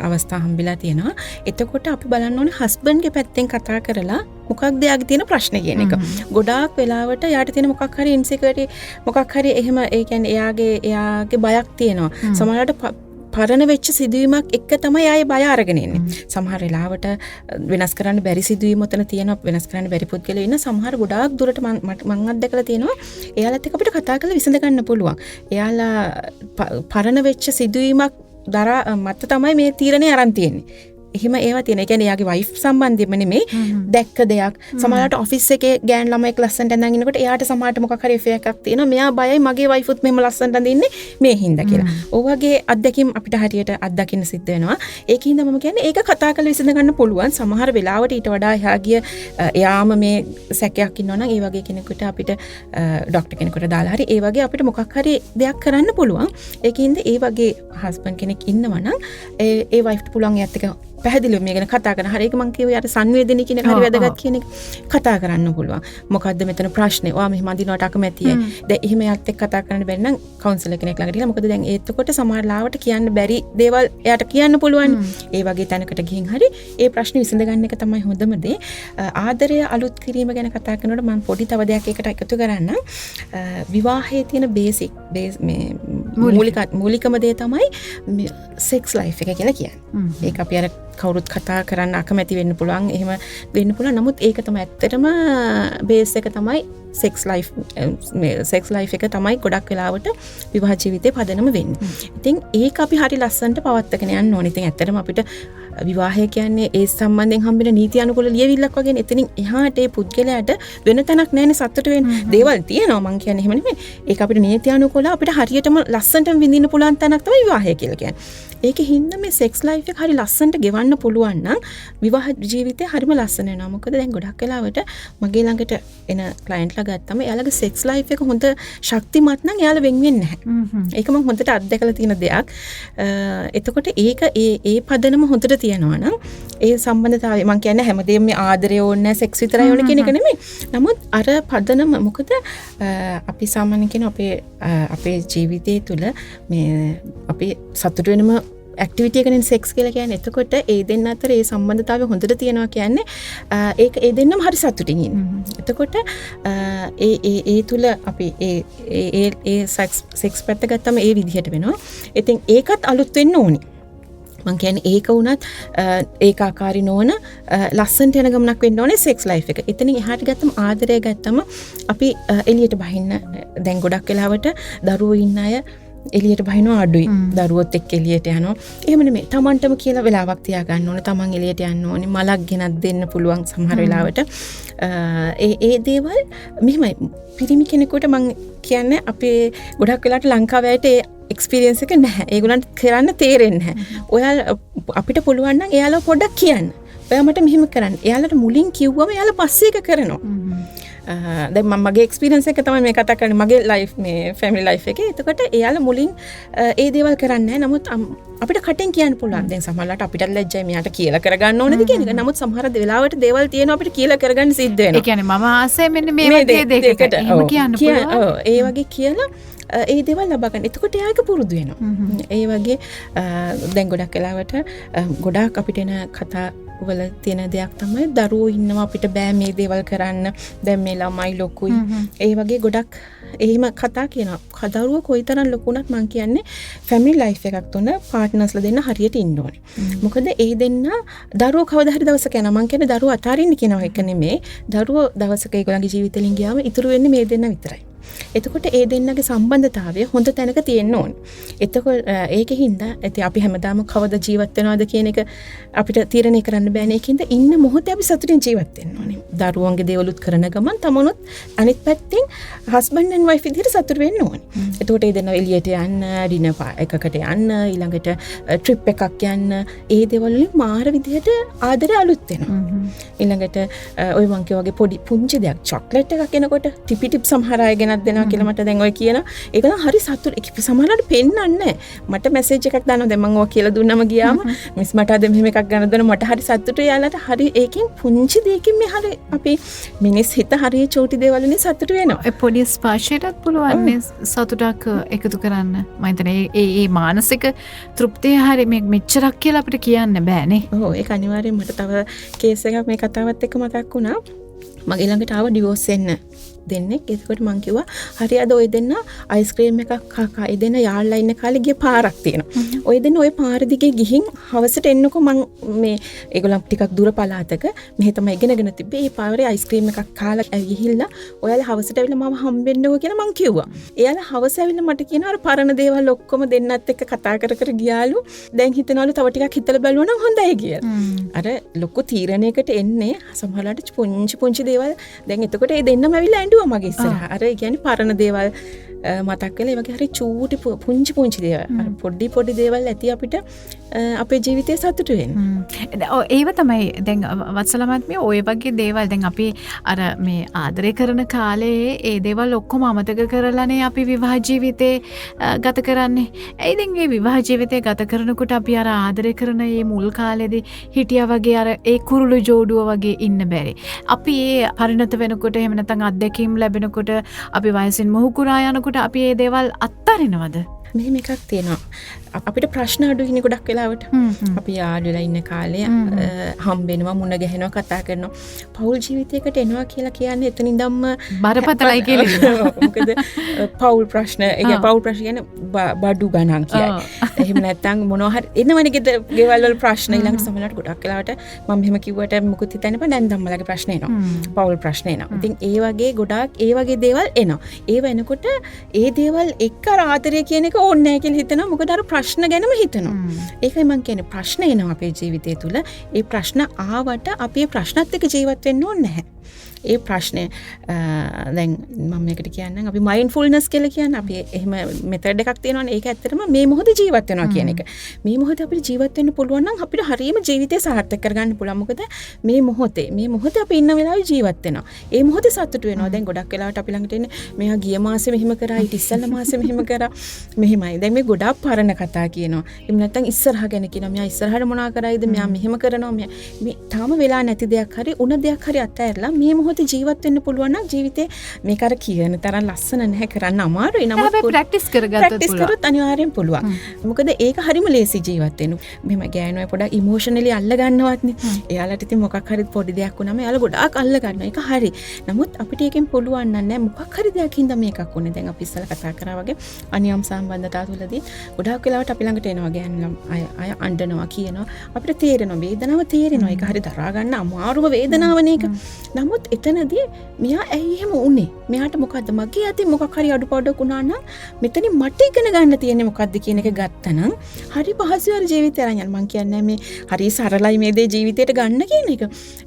අවස්ථා හම්බෙලා තියෙනවා. එතකොට අපි බලන්න ඕනේ හස්බන්ඩ්ගේ පැත්තෙන් කතා කරලා මොකක්ද එයාගේ තියෙන ප්‍රශ්නේ කියන එක. ගොඩාක් වෙලාවට එයාට තියෙන මොකක් හරි ඉන්සිකියුරිටි මොකක් හරි එහෙම ඒ කියන්නේ එයාගේ බයක් තියෙනවා. සමහරවිට පරණ වෙච්ච සිදුවීමක් එක්ක තමයි ආයේ බය අරගෙන ඉන්නේ. සමහර වෙලාවට වෙනස් කරන්න බැරි සිදුවීම් උතන තියෙනවා. වෙනස් කරන්න බැරි පුද්ගලයෝ ඉන්න. සමහර ගොඩාක් දුරට මම අත්දැකලා තියෙනවා. එයාලත් එක්ක අපිට කතා කරලා විසඳ ගන්න පුළුවන්. එයාලා පරණ වෙච්ච සිදුවීමක් මත තමයි මේ තීරණය අරන් තියෙන්නේ. එහෙම ඒවා තියෙන. ඒ කියන්නේ එයාගේ වයිෆ් සම්බන්ධයෙන්ම නෙමෙයි දැක්ක දෙයක්. සමහරවිට ඔෆිස් එකේ ගෑන් ළමයෙක් ලස්සනට ඇඳන් ඉන්නකොට එයාට සමහරට මොකක් හරි එෆෙක්ට් එකක් තියෙනවා. මෙයා බයයි මගේ වයිෆුත් මෙහෙම ලස්සනට ඇඳින්නේ මේ හින්දා කියලා. ඔය වගේ අත්දැකීම් අපිට හරියට අත්දකින්න සිද්ධ වෙනවා. ඒකින්ද මම කියන්නේ ඒක කතා කරලා විසඳ ගන්න පුළුවන්. සමහර වෙලාවට ඊට වඩා එහා ගිය එයාම මේ සැකයක් ඉන්නවා නම් ඒ වගේ කෙනෙකුට අපිට ડોක්ටර් කෙනෙකුට දාලා හරි ඒ වගේ අපිට මොකක් හරි දෙයක් කරන්න පුළුවන්. ඒකින්ද ඒ වගේ හස්බන්ඩ් කෙනෙක් ඉන්නවා නම් ඒ වයිෆ්ට පුළුවන් එයත් එක පැහැදිලිව මේ ගැන කතා කරන. හරියට මම කියුවේ අර සංවේදනය කියන හරිය වැදගත් කියන එක කතා කරන්න පුළුවන්. මොකද්ද මෙතන ප්‍රශ්නේ? ඔයා මෙහෙම අඳිනවට අකමැතියි. දැන් එහෙම යත් එක්ක කතා කරන්න බැරි නම් කවුන්සලර් කෙනෙක් ළඟට ගිහලා මොකද දැන් එතකොට සමහර ලාවට කියන්න බැරි දේවල් එයාට කියන්න පුළුවන්. ඒ වගේ තැනකට ගිහින් හරි ඒ ප්‍රශ්නේ විසඳ ගන්න එක තමයි හොඳම දේ. ආදරය අලුත් කිරීම ගැන කතා කරනකොට මම පොඩි තව දෙයක් ඒකට එකතු කරන්නම්. විවාහයේ තියෙන බේසික් මේ මූලිකම දේ තමයි සෙක්ස් ලයිෆ් එක කියලා කියන්නේ. ඒක අපි අර කවුරුත් කතා කරන්න අකමැති වෙන්න පුළුවන්. එහෙම වෙන්න පුළුවන්. නමුත් ඒක තමයි ඇත්තටම බේස් එක තමයි සෙක්ස් ලයිෆ් එක තමයි ගොඩක් වෙලාවට විවාහ ජීවිතේ පදනම වෙන්නේ. ඉතින් ඒක අපි හරි ලස්සනට පවත්වාගෙන යන්න ඕනේ. ඉතින් ඇත්තටම අපිට විවාහය කියන්නේ ඒ සම්බන්ධයෙන් හම්බෙන නීති අනුකූල ලියවිල්ලක් වගේ. එතනින් එහාට ඒ පුද්ගලයාට වෙන තැනක් නැහැනේ සතුට වෙන්න. දේවල් තියෙනවා මං කියන්නේ එහෙම නෙමෙයි. ඒක අපිට නීති අනුකූල අපිට හරියටම ලස්සනටම විඳින්න පුළුවන් තැනක් තමයි විවාහය කියලා කියන්නේ. ඒකේ හින්දා මේ සෙක්ස් ලයිෆ් එක හරි ලස්සනට ගෙවන්න පුළුවන් නම් විවාහ ජීවිතේ හරිම ලස්සන වෙනවා. මොකද දැන් ගොඩක් වෙලාවට මගේ ළඟට එන ක්ලයන්ට්ලා ගත්තම එයාලගේ සෙක්ස් ලයිෆ් එක හොඳ ශක්තිමත් නම් එයාලා වෙන් වෙන්නේ නැහැ. ඒක මම හොඳට අත්දැකලා තියෙන දෙයක්. එතකොට ඒක ඒ පදනම හොඳට තියෙනවා නම් ඒ සම්බන්ධතාවය මම කියන්නේ හැමදේම මේ ආදරය ඕනේ නැහැ සෙක්ස් විතරයි ඕනේ කියන එක නෙමෙයි. නමුත් අර පදනම මොකද අපි සාමාන්‍යයෙන් කියන අපේ ජීවිතය තුළ මේ අපි සතුට වෙනම ඇක්ටිවිටි එකනේ සෙක්ස් කියලා කියන්නේ. එතකොට ඒ දෙන්න අතර ඒ සම්බන්ධතාවය හොඳට තියෙනවා කියන්නේ ඒක ඒ දෙන්නම හරි සතුටින් ඉන්නේ. එතකොට ඒ තුල අපි ඒ සෙක්ස් පැත්ත ගත්තම ඒ විදිහට වෙනවා. ඉතින් ඒකත් අලුත් වෙන්න ඕනි. මං කියන්නේ ඒක වුණත් ඒකාකාරී නොවන ලස්සනට යන ගමනක් වෙන්න ඕනේ සෙක්ස් ලයිෆ් එක. එතනින් එහාට ගත්තම ආදරය ගත්තම අපි එළියට බහින්න දැන් ගොඩක් වෙලාවට දරුවෝ ඉන්න අය එළියට බහිනවා අඩුයි. දරුවොත් එක්ක එළියට යනවා. එහෙම නෙමෙයි. Tamanටම කියලා වෙලාවක් තියා ගන්න ඕනේ. Taman එළියට යන්න ඕනේ. මලක් ගෙනත් දෙන්න පුළුවන් සමහර වෙලාවට. ඒ දේවල් මෙහෙමයි. පිරිමි කෙනෙකුට මං කියන්නේ අපේ ගොඩක් වෙලාවට ලංකාවට ඒ එක්ස්පීරියන්ස් එක නැහැ. ඒගොල්ලන්ට කරන්න තේරෙන්නේ නැහැ. ඔයාලා අපිට පුළුවන් නම් එයාලා පොඩ්ඩක් කියන්න. ඔයා මට මෙහෙම කරන්න. එයාලට මුලින් කිව්වම එයාලා පස්සේ එක කරනවා. දැන් මම මගේ එක්ස්පීරියන්ස් එක තමයි මේ කතා කරන්නේ මගේ ලයිෆ් මේ ෆැමිලි ලයිෆ් එකේ. එතකොට එයාලා මුලින් ඒ දේවල් කරන්නේ නැහැ. නමුත් අපිට කටෙන් කියන්න පුළුවන්. දැන් සමහරවිට අපිට ලැජ්ජයි මෙයාට කියලා කරගන්න ඕනේද කියන එක. නමුත් සමහර වෙලාවට දේවල් තියෙනවා අපිට කියලා කරගන්න සිද්ධ වෙනවා. ඒ කියන්නේ මම ආසයි මෙන්න මේ වගේ දෙයකට එහෙම කියන්න පුළුවන්. ඒ වගේ කියලා ඒ දේවල් ලබා ගන්න. එතකොට එයා ඒක පුරුදු වෙනවා. ඒ වගේ දැන් ගොඩක් වෙලාවට ගොඩාක් අපිට එන කතා වල තියෙන දෙයක් තමයි දරුවෝ ඉන්නවා අපිට බෑ මේ දේවල් කරන්න. දැන් මේ ළමයි ලොකුයි. ඒ වගේ ගොඩක් එහෙම කතා කියනවා. දරුවෝ කොයිතරම් ලොකු වුණත් මං කියන්නේ ෆැමිලි ලයිෆ් එකක් තුන පාර්ට්නර්ස්ලා දෙන්න හරියට ඉන්න ඕනේ. මොකද ඒ දෙන්න දරුවෝ කවදා හරි දවසක යනවා. මං කියන්නේ දරුවෝ අතාරින්න කියනවා එක නෙමෙයි. දරුවෝ දවසක ඒගොල්ලන්ගේ ජීවිතෙලින් ගියාම ඉතුරු වෙන්නේ මේ දෙන්න විතරයි. එතකොට ඒ දෙන්නගේ සම්බන්ධතාවය හොඳ තැනක තියෙන්න ඕනේ. එතකොට ඒකෙන් හින්දා ඉතින් අපි හැමදාම කවද ජීවත් වෙනවද කියන එක අපිට තීරණය කරන්න බෑනේ. ඒකින්ද ඉන්න මොහොතේ අපි සතුටින් ජීවත් වෙන්න ඕනේ. දරුවන්ගේ දේවලුත් කරන ගමන් තමනුත් අනිත් පැත්තෙන් හස්බන්ඩ් ඇන්ඩ් වයිෆ් විදිහට සතුට වෙන්න ඕනේ. එතකොට ඒ දෙන්න එළියට යන්න, ඩිනර් එකකට යන්න, ඊළඟට ට්‍රිප් එකක් යන්න, ඒ දේවල් වලින් මාර විදිහට ආදරය අලුත් වෙනවා. ඊළඟට ඔය මං වගේ පොඩි පුංචි දෙයක් චොක්ලට් එකක් එනකොට ටිපි ටිප් සමහර අය ගෙනත් දෙනවා කියලා මට දැන් ඔය කියන ඒක නම් හරි සතුට. ඒක සමහරවිට පෙන්නන්නේ නැහැ. මට මැසේජ් එකක් දානවා දැන් මම ඔය කියලා දුන්නම ගියාම මිස් මට අද මෙහෙම එකක් ගන්න දෙන්න මට හරි සතුටුයි. යාලට හරි ඒකෙන් පුංචි දෙයකින් මේ හරි අපි මිනිස් හිත හරි චෝටි දේවල් වලින් සතුටු වෙනවා. ඒ පොඩි ස්පර්ශයටත් පුළුවන් නේ සතුටක් එකතු කරන්න. මම හිතන්නේ ඒ මානසික තෘප්තිය හරි මෙච්චරක් කියලා අපිට කියන්න බෑනේ. ඔව් ඒක අනිවාර්යෙන් මට තව කේස් එකක් මේ කතාවත් එක්ක මතක් වුණා. මගේ ළඟට ආව ඩිවෝස් වෙන්න දෙන්නෙක්. ඒකට මං කිව්වා හරි අද ඔය දෙන්න අයිස්ක්‍රීම් එකක් කකා ඒ දෙන්න යාළුලා ඉන්න කාලේ ගිය පාරක් තියෙනවා. ඔය දෙන්න ඔය පාර දිගේ ගිහින් හවසට එන්නකො මං මේ ඒගොල්ලන් ටිකක් දුර පළාතක මෙහෙ තමයි ඉගෙනගෙන තිබ්බේ. ඒ පාරේ අයිස්ක්‍රීම් එකක් කාලා ගිහිල්ලා ඔයාලා හවසට ඇවිල්ලා මම හම්බෙන්නකෝ කියලා මං කිව්වා. එයාලා හවස ඇවිල්ලා මට කියනවා අර පරණ දේවල් ඔක්කොම දෙන්නත් එක්ක කතා කර කර ගියාලු. දැන් හිතනවලු තව ටිකක් හිතලා බලුවා නම් හොඳයි කියලා. අර ලොකු තීරණයකට එන්නේ සමහරවිට පුංචි දේවල් දැන් එතකොට ඒ දෙන්නම ඇවිල්ලා ඇඬුවා මගේ ඉස්සරහා. අර කියන්නේ පරණ දේවල් මතක් කළේ වගේ හරි චූටි පුංචි දේවල් පොඩි දේවල් ඇති අපිට අපේ ජීවිතය සතුටු වෙන්න. ඒව තමයි දැන් වත්සලමත්මිය ඔය වගේ දේවල් දැන් අපි අර මේ ආදරය කරන කාලේ ඒ දේවල් ඔක්කොම අමතක කරලානේ අපි විවාහ ජීවිතේ ගත කරන්නේ. ඇයි දැන් මේ විවාහ ජීවිතේ ගත කරනකොට අපි අර ආදරය කරන මේ මුල් කාලේදී හිටියා වගේ අර ඒ කුරුළු ජෝඩුව වගේ ඉන්න බැරි. අපි ඒ පරිණත වෙනකොට එහෙම නැත්නම් අත්දැකීම් ලැබෙනකොට අපි වයසින් මොහුකුරා යනකොට අපි මේ දේවල් අත්හරිනවද? මෙහෙම එකක් තියෙනවා. අපිට ප්‍රශ්න අඩු වෙන ගොඩක් වෙලාවට. අපි යාළුවලා ඉන්න කාලේ හම්බෙනවා, මුණ ගැහෙනවා, කතා කරනවා. පෞල් ජීවිතයකට එනවා කියලා කියන්නේ එතන ඉඳන්ම බරපතලයි කියලා. මොකද පෞල් ප්‍රශ්න, ඒ කියන්නේ පෞල් ප්‍රශ්න කියන්නේ බඩු ගණන් කියයි. එහෙම නැත්නම් මොනවා හරි එනවනේ ගෙවල් වල ප්‍රශ්න ඊළඟට සමහරවිට ගොඩක් වෙලාවට මම මෙහෙම කිව්වට මොකුත් හිතන්න එපා, දැන් ධම්මලාගේ ප්‍රශ්න එනවා. පෞල් ප්‍රශ්න එනවා. ඉතින් ඒ වගේ ගොඩාක් ඒ වගේ දේවල් එනවා. ඒව එනකොට ඒ දේවල් එක්ක ආදරය කියන එක ඕනේ නැහැ කියලා හිතනවා. මොකද අර ප්‍රශ්න ගැනම හිතනවා. ඒකයි මම කියන්නේ ප්‍රශ්න එනවා අපේ ජීවිතය තුළ. ඒ ප්‍රශ්න ආවට අපි ඒ ප්‍රශ්නත් එක්ක ජීවත් වෙන්න ඕනේ නැහැ. ඒ ප්‍රශ්නේ දැන් මම මේකට කියන්නම් අපි මයින්ඩ්ෆුල්නස් කියලා කියන්නේ අපි එහෙම මෙතඩ් එකක් තියෙනවානේ. ඒක ඇත්තටම මේ මොහොතේ ජීවත් වෙනවා කියන එක. මේ මොහොතේ අපිට ජීවත් වෙන්න පුළුවන් නම් අපිට හරියම ජීවිතය සාර්ථක කරගන්න පුළුවන්. මොකද මේ මොහොතේ අපි ඉන්න වෙලාවේ ජීවත් වෙනවා. ඒ මොහොතේ සතුටු වෙනවා. දැන් ගොඩක් වෙලාවට අපි ළඟට එන්නේ මෙයා ගිය මාසේ මෙහෙම කරා, ඊට ඉස්සෙල්ලා මාසේ මෙහෙම කරා. මෙහෙමයි. දැන් මේ ගොඩාක් පරණ කතා කියනවා. එහෙම නැත්නම් ඉස්සරහ ගැන කියනවා. මෙයා ඉස්සරහට මොනවා කරයිද? මෙයා මෙහෙම කරනවා. මේ තාම වෙලා නැති දෙයක් හරි උන දෙයක් හරි අතහැරලා මේ ජීවත් වෙන්න පුළුවන් නම් ජීවිතේ මේක අර කියන තරම් ලස්සන නැහැ, කරන්න අමාරුයි. නමුත් ප්‍රැක්ටිස් කරගත්තොත් අනිවාර්යෙන් පුළුවන්. මොකද ඒක හරිම ලේසි ජීවත් වෙන්න. මෙහෙම ගෑනුයි පොඩක් ඉමෝෂනලි අල්ල ගන්නවත්නේ. එයාලට ඉතින් මොකක් හරි පොඩි දෙයක් වුණාම එයාලා ගොඩාක් අල්ල ගන්නවා. ඒක හරි. නමුත් අපිට ඒකෙන් පුළුවන් නෑ මොකක් හරි දෙයක් හින්දා මේකක් වුණේ. දැන් අපි ඉස්සලා කතා කරා වගේ අනියම් සම්බන්ධතාව තුළදී ගොඩාක් වෙලාවට අපි ළඟට එනවා ගෑනු අය අඬනවා කියනවා. අපිට තේරෙනවා වේදනාව තේරෙනවා. ඒක හරි දරා ගන්න අමාරුම වේදනාවනේ ඒක. නමුත් එතනදී මෙයා ඇයි එහෙම උනේ? මෙයාට මොකද්ද මගේ අතින් මොකක් හරි අඩුපාඩුවක් වුණා නම් මෙතනින් මට ඉගෙන ගන්න තියෙන්නේ මොකද්ද කියන එක ගත්තනම් හරි පහසුයි අර ජීවිතය අරන් යන්න. මං කියන්නේ මේ හරි සරලයි මේ දේ ජීවිතයට ගන්න කියන එක.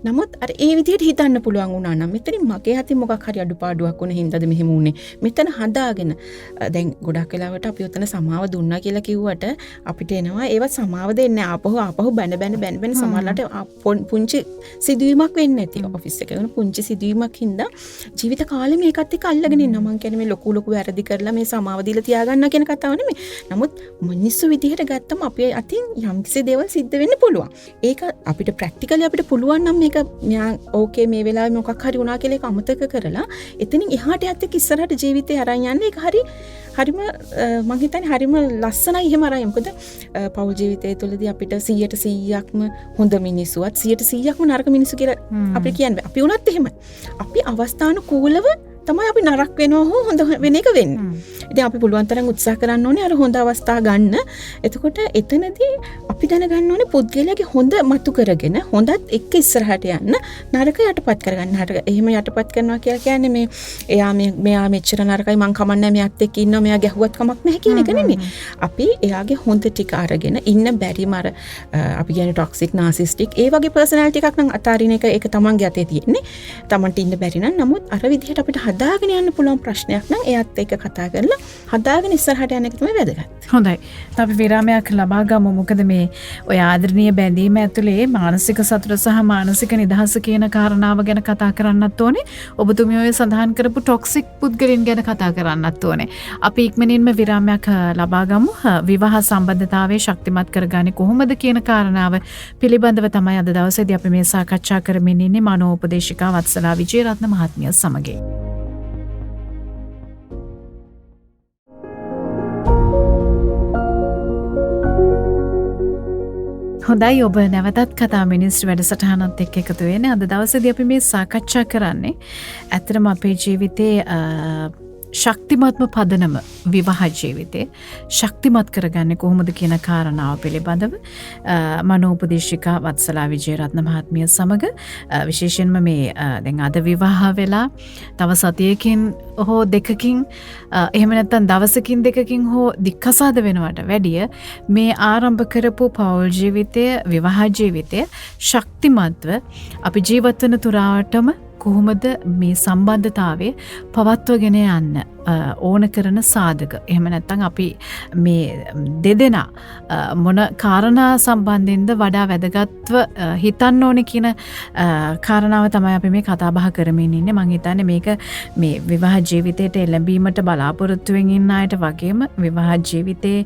නමුත් අර ඒ විදිහට හිතන්න පුළුවන් වුණා නම් මෙතනින් මගේ අතින් මොකක් හරි අඩුපාඩුවක් වුණ හින්දාද මෙහෙම උනේ. මෙතන හදාගෙන දැන් ගොඩක් වෙලාවට අපි උතන සමාව දුන්නා කියලා කිව්වට අපිට එනවා ඒවත් සමාව දෙන්නේ ආපහු බැන සමහරලාට පුංචි සිදුවීමක් වෙන්නේ නැති. ඔෆිස් එකේ වෙන පුංචි සිදුවීමක් හින්දා ජීවිත කාලෙම ඒකත් එක්ක අල්ලගෙන ඉන්නවා. මං කියන්නේ මේ ලොකු වැරදි කරලා මේ සමාව දීලා තියාගන්නවා කියන කතාව නෙමෙයි. නමුත් මිනිස්සු විදිහට ගත්තම අපේ අතින් යම්කිසි දේවල් සිද්ධ වෙන්න පුළුවන්. ඒක අපිට ප්‍රැක්ටිකලි අපිට පුළුවන් නම් මේක මෙයා ඕකේ මේ වෙලාවේ මොකක් හරි වුණා කියලා ඒක අමතක කරලා එතනින් එහාට යත් එක්ක ඉස්සරහට ජීවිතේ අරන් යන්නේ. ඒක හරිම මං හිතන්නේ හරිම ලස්සනයි එහෙම අරන්. මොකද පෞල් ජීවිතය තුළදී අපිට 100%ක්ම හොඳ මිනිස්සුවත් 100%ක්ම නරක මිනිස්සු කියලා අපිට කියන්නේ. අපි උනත් එහෙමයි. අපි අවස්ථානුකූලව තමයි අපි නරක වෙනවා හෝ හොඳ වෙන එක වෙන්නේ. ඉතින් අපි පුළුවන් තරම් උත්සාහ කරන්න ඕනේ අර හොඳ අවස්ථා ගන්න. එතකොට එතනදී අපි දැනගන්න ඕනේ පුද්ගලයාගේ හොඳ මතු කරගෙන හොඳත් එක්ක ඉස්සරහට යන්න, නරක යටපත් කරගන්න. නරක එහෙම යටපත් කරනවා කියලා කියන්නේ මේ මෙයා මෙච්චර නරකයි මං කමන්නේ මෙයාත් එක්ක ඉන්නවා මෙයා ගැහුවත් කමක් නැහැ කියන එක නෙමෙයි. අපි එයාගේ හොඳ ටික අරගෙන ඉන්න බැරිම අර අපි කියන්නේ ටොක්සික් නාසිස්ටික් ඒ වගේ පර්සනැලිටි එකක් නම් අතාරින එක ඒක තමන්ගේ අතේ තියෙන්නේ. තමන්ට ඉන්න බැරි නම් නමුත් අර විදිහට අපිට හදාගෙන යන්න පුළුවන් ප්‍රශ්නයක් නම් එයාත් එක්ක කතා කරලා හදාගෙන ඉස්සරහට යන එක තමයි වැදගත්. හොඳයි. අපි විරාමයක් ලබා ගමු. මොකද මේ ඔය ආදරණීය බැඳීම ඇතුලේ මානසික සතුට සහ මානසික නිදහස කියන කාරණාව ගැන කතා කරන්නත් ඕනේ. ඔබතුමිය ඔය සඳහන් කරපු ටොක්සික් පුද්ගලයන් ගැන කතා කරන්නත් ඕනේ. අපි ඉක්මනින්ම විරාමයක් ලබා ගමු. විවාහ සම්බන්ධතාවයේ ශක්තිමත් කරගන්නේ කොහොමද කියන කාරණාව පිළිබඳව තමයි අද දවසේදී අපි මේ සාකච්ඡා කරමින් ඉන්නේ මනෝපදේශිකා වත්සලා විජේරත්න මහත්මිය සමග. හොඳයි, ඔබ නැවතත් කතා මිනිස්ට්‍රි වැඩසටහනත් එක්ක එකතු වෙන්නේ. අද දවසේදී අපි මේ සාකච්ඡා කරන්නේ ඇත්තටම අපේ ජීවිතේ ශක්තිමත්ම පදනම විවාහ ජීවිතේ ශක්තිමත් කරගන්නේ කොහොමද කියන කාරණාව පිළිබඳව මනෝපදේශිකා වත්සලා විජේරත්න මහත්මිය සමග විශේෂයෙන්ම මේ දැන් අද විවාහ වෙලා තව සතියකින් හෝ දෙකකින් එහෙම නැත්නම් දවසකින් දෙකකින් හෝ දික්කසාද වෙනවට වැඩිය මේ ආරම්භ කරපු පෞල් ජීවිතය විවාහ ජීවිතය ශක්තිමත්ව අපි ජීවත් වෙන තුරාවටම කොහොමද මේ සම්බන්ධතාවය පවත්වගෙන යන්න ඕන කරන සාධක. එහෙම නැත්නම් අපි මේ දෙදෙනා මොන කාරණා සම්බන්ධයෙන්ද වඩා වැදගත්ව හිතන්න ඕනේ කියන කාරණාව තමයි අපි මේ කතා බහ කරමින් ඉන්නේ. මම හිතන්නේ මේක මේ විවාහ ජීවිතයට එළඹීමට බලාපොරොත්තු වෙමින් ඉන්න අයට වගේම විවාහ ජීවිතේ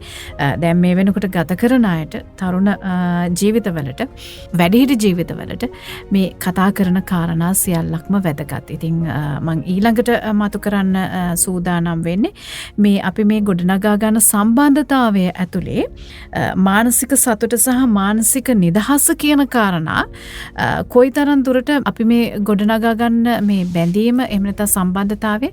දැන් මේ වෙනකොට ගත කරන අයට තරුණ ජීවිතවලට වැඩිහිටි ජීවිතවලට මේ කතා කරන කාරණා සියල්ලක්ම වැදගත්. ඉතින් මම ඊළඟට මතු කරන්න සූදානම් වෙන්නේ මේ අපි මේ ගොඩනගා ගන්න සම්බන්ධතාවය ඇතුලේ මානසික සතුට සහ මානසික නිදහස කියන කාරණා කොයිතරම් දුරට අපි මේ ගොඩනගා ගන්න මේ බැඳීම එහෙම නැත්නම් සම්බන්ධතාවය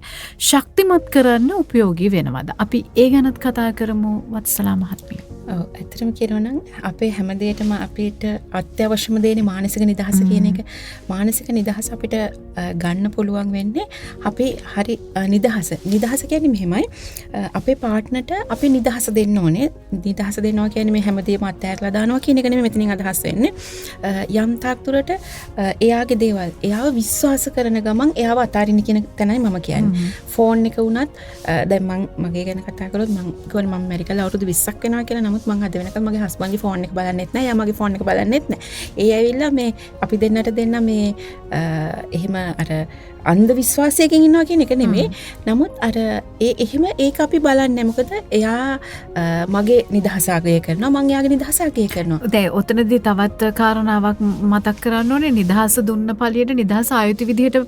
ශක්තිමත් කරන්න උපයෝගී වෙනවද? අපි ඒ ගැනත් කතා කරමු වත්සලා මහත්මිය. ඔව් ඇත්තටම කියනවා නම් අපේ හැමදේටම අපිට අත්‍යවශ්‍යම දේනේ මානසික නිදහස කියන එක. මානසික නිදහස අපිට ගන්න පුළුවන් වෙන්නේ අපි හරි නිදහස. නිදහස කියන්නේ මෙහෙමයි. අපේ පාර්ට්නර්ට අපි නිදහස දෙන්න ඕනේ. නිදහස දෙනවා කියන්නේ මේ හැමදේම අත්හැරලා දානවා කියන එක නෙමෙයි මෙතනින් අදහස් වෙන්නේ. යම් තාක් දුරට එයාගේ දේවල් එයාව විශ්වාස කරන ගමන් එයාව අතාරින්න කියන තැනයි මම කියන්නේ. ෆෝන් එක වුණත් දැන් මගේ ගැන කතා කරොත් මම ඇමරිකාවේ අවුරුදු 20ක් වෙනවා කියලා. නමුත් මම අද වෙනකල් මගේ හස්බන්ඩ්ගේ ෆෝන් එක බලන්නෙත් නැහැ. එයා මගේ ෆෝන් එක බලන්නෙත් නැහැ. ඒ ඇවිල්ලා මේ අපි දෙන්නට දෙන්න මේ එහෙම අර අන්ධ විශ්වාසයකින් ඉන්නවා කියන එක නෙමෙයි. නමුත් අර එහෙම ඒක අපි බලන්නේ මොකද එයා මගේ නිදහස අගය කරනවා මම එයාගේ නිදහස අගය කරනවා. දැන් ඔතනදී තවත් කාරණාවක් මතක් කරන්න ඕනේ. නිදහස දුන්න පළියට නිදහස ආයුධ විදිහට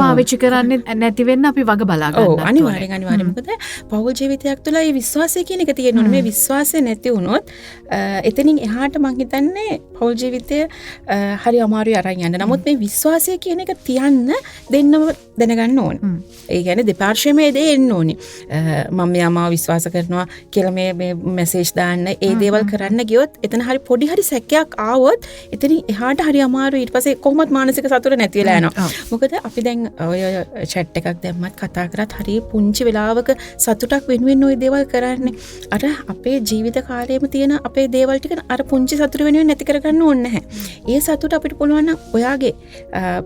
පාවිච්චි කරන්නේ නැති වෙන්න අපි වග බලා ගන්න. ඔව් අනිවාර්යෙන් මොකද පෞල් ජීවිතයක් තුළ මේ විශ්වාසය කියන එක තියෙන්න ඕනේ. මේ විශ්වාසය නැති වුණොත් එතනින් එහාට මං හිතන්නේ පෞල් ජීවිතය හරි අමාරුයි අරන් යන්න. නමුත් මේ විශ්වාසය කියන එක තියන්න දෙන්නම දැනගන්න ඕනේ. ඒ කියන්නේ දෙපාර්ශ්වයේම දේ එන්න ඕනේ. මම මෙයාම විශ්වාස කරනවා කියලා මේ මෙසේජ් දාන්න ඒ දේවල් කරන්න ගියොත් එතන හරි පොඩි හරි සැකයක් ආවොත් එතනින් එහාට හරි අමාරුයි. ඊට පස්සේ කොහොමත් මානසික සතුට නැති වෙලා යනවා. මොකද අපි දැන් ඔය chat එකක් දැම්මත් කතා කරත් හරි පුංචි වෙලාවක සතුටක් වෙනුවෙන් ওই දේවල් කරන්නේ. අර අපේ ජීවිත කාලයේම තියෙන අපේ දේවල් ටික අර පුංචි සතුට වෙනුවෙන් නැති කරගන්න ඕනේ නැහැ. ඒ සතුට අපිට පුළුවන් නම් ඔයාගේ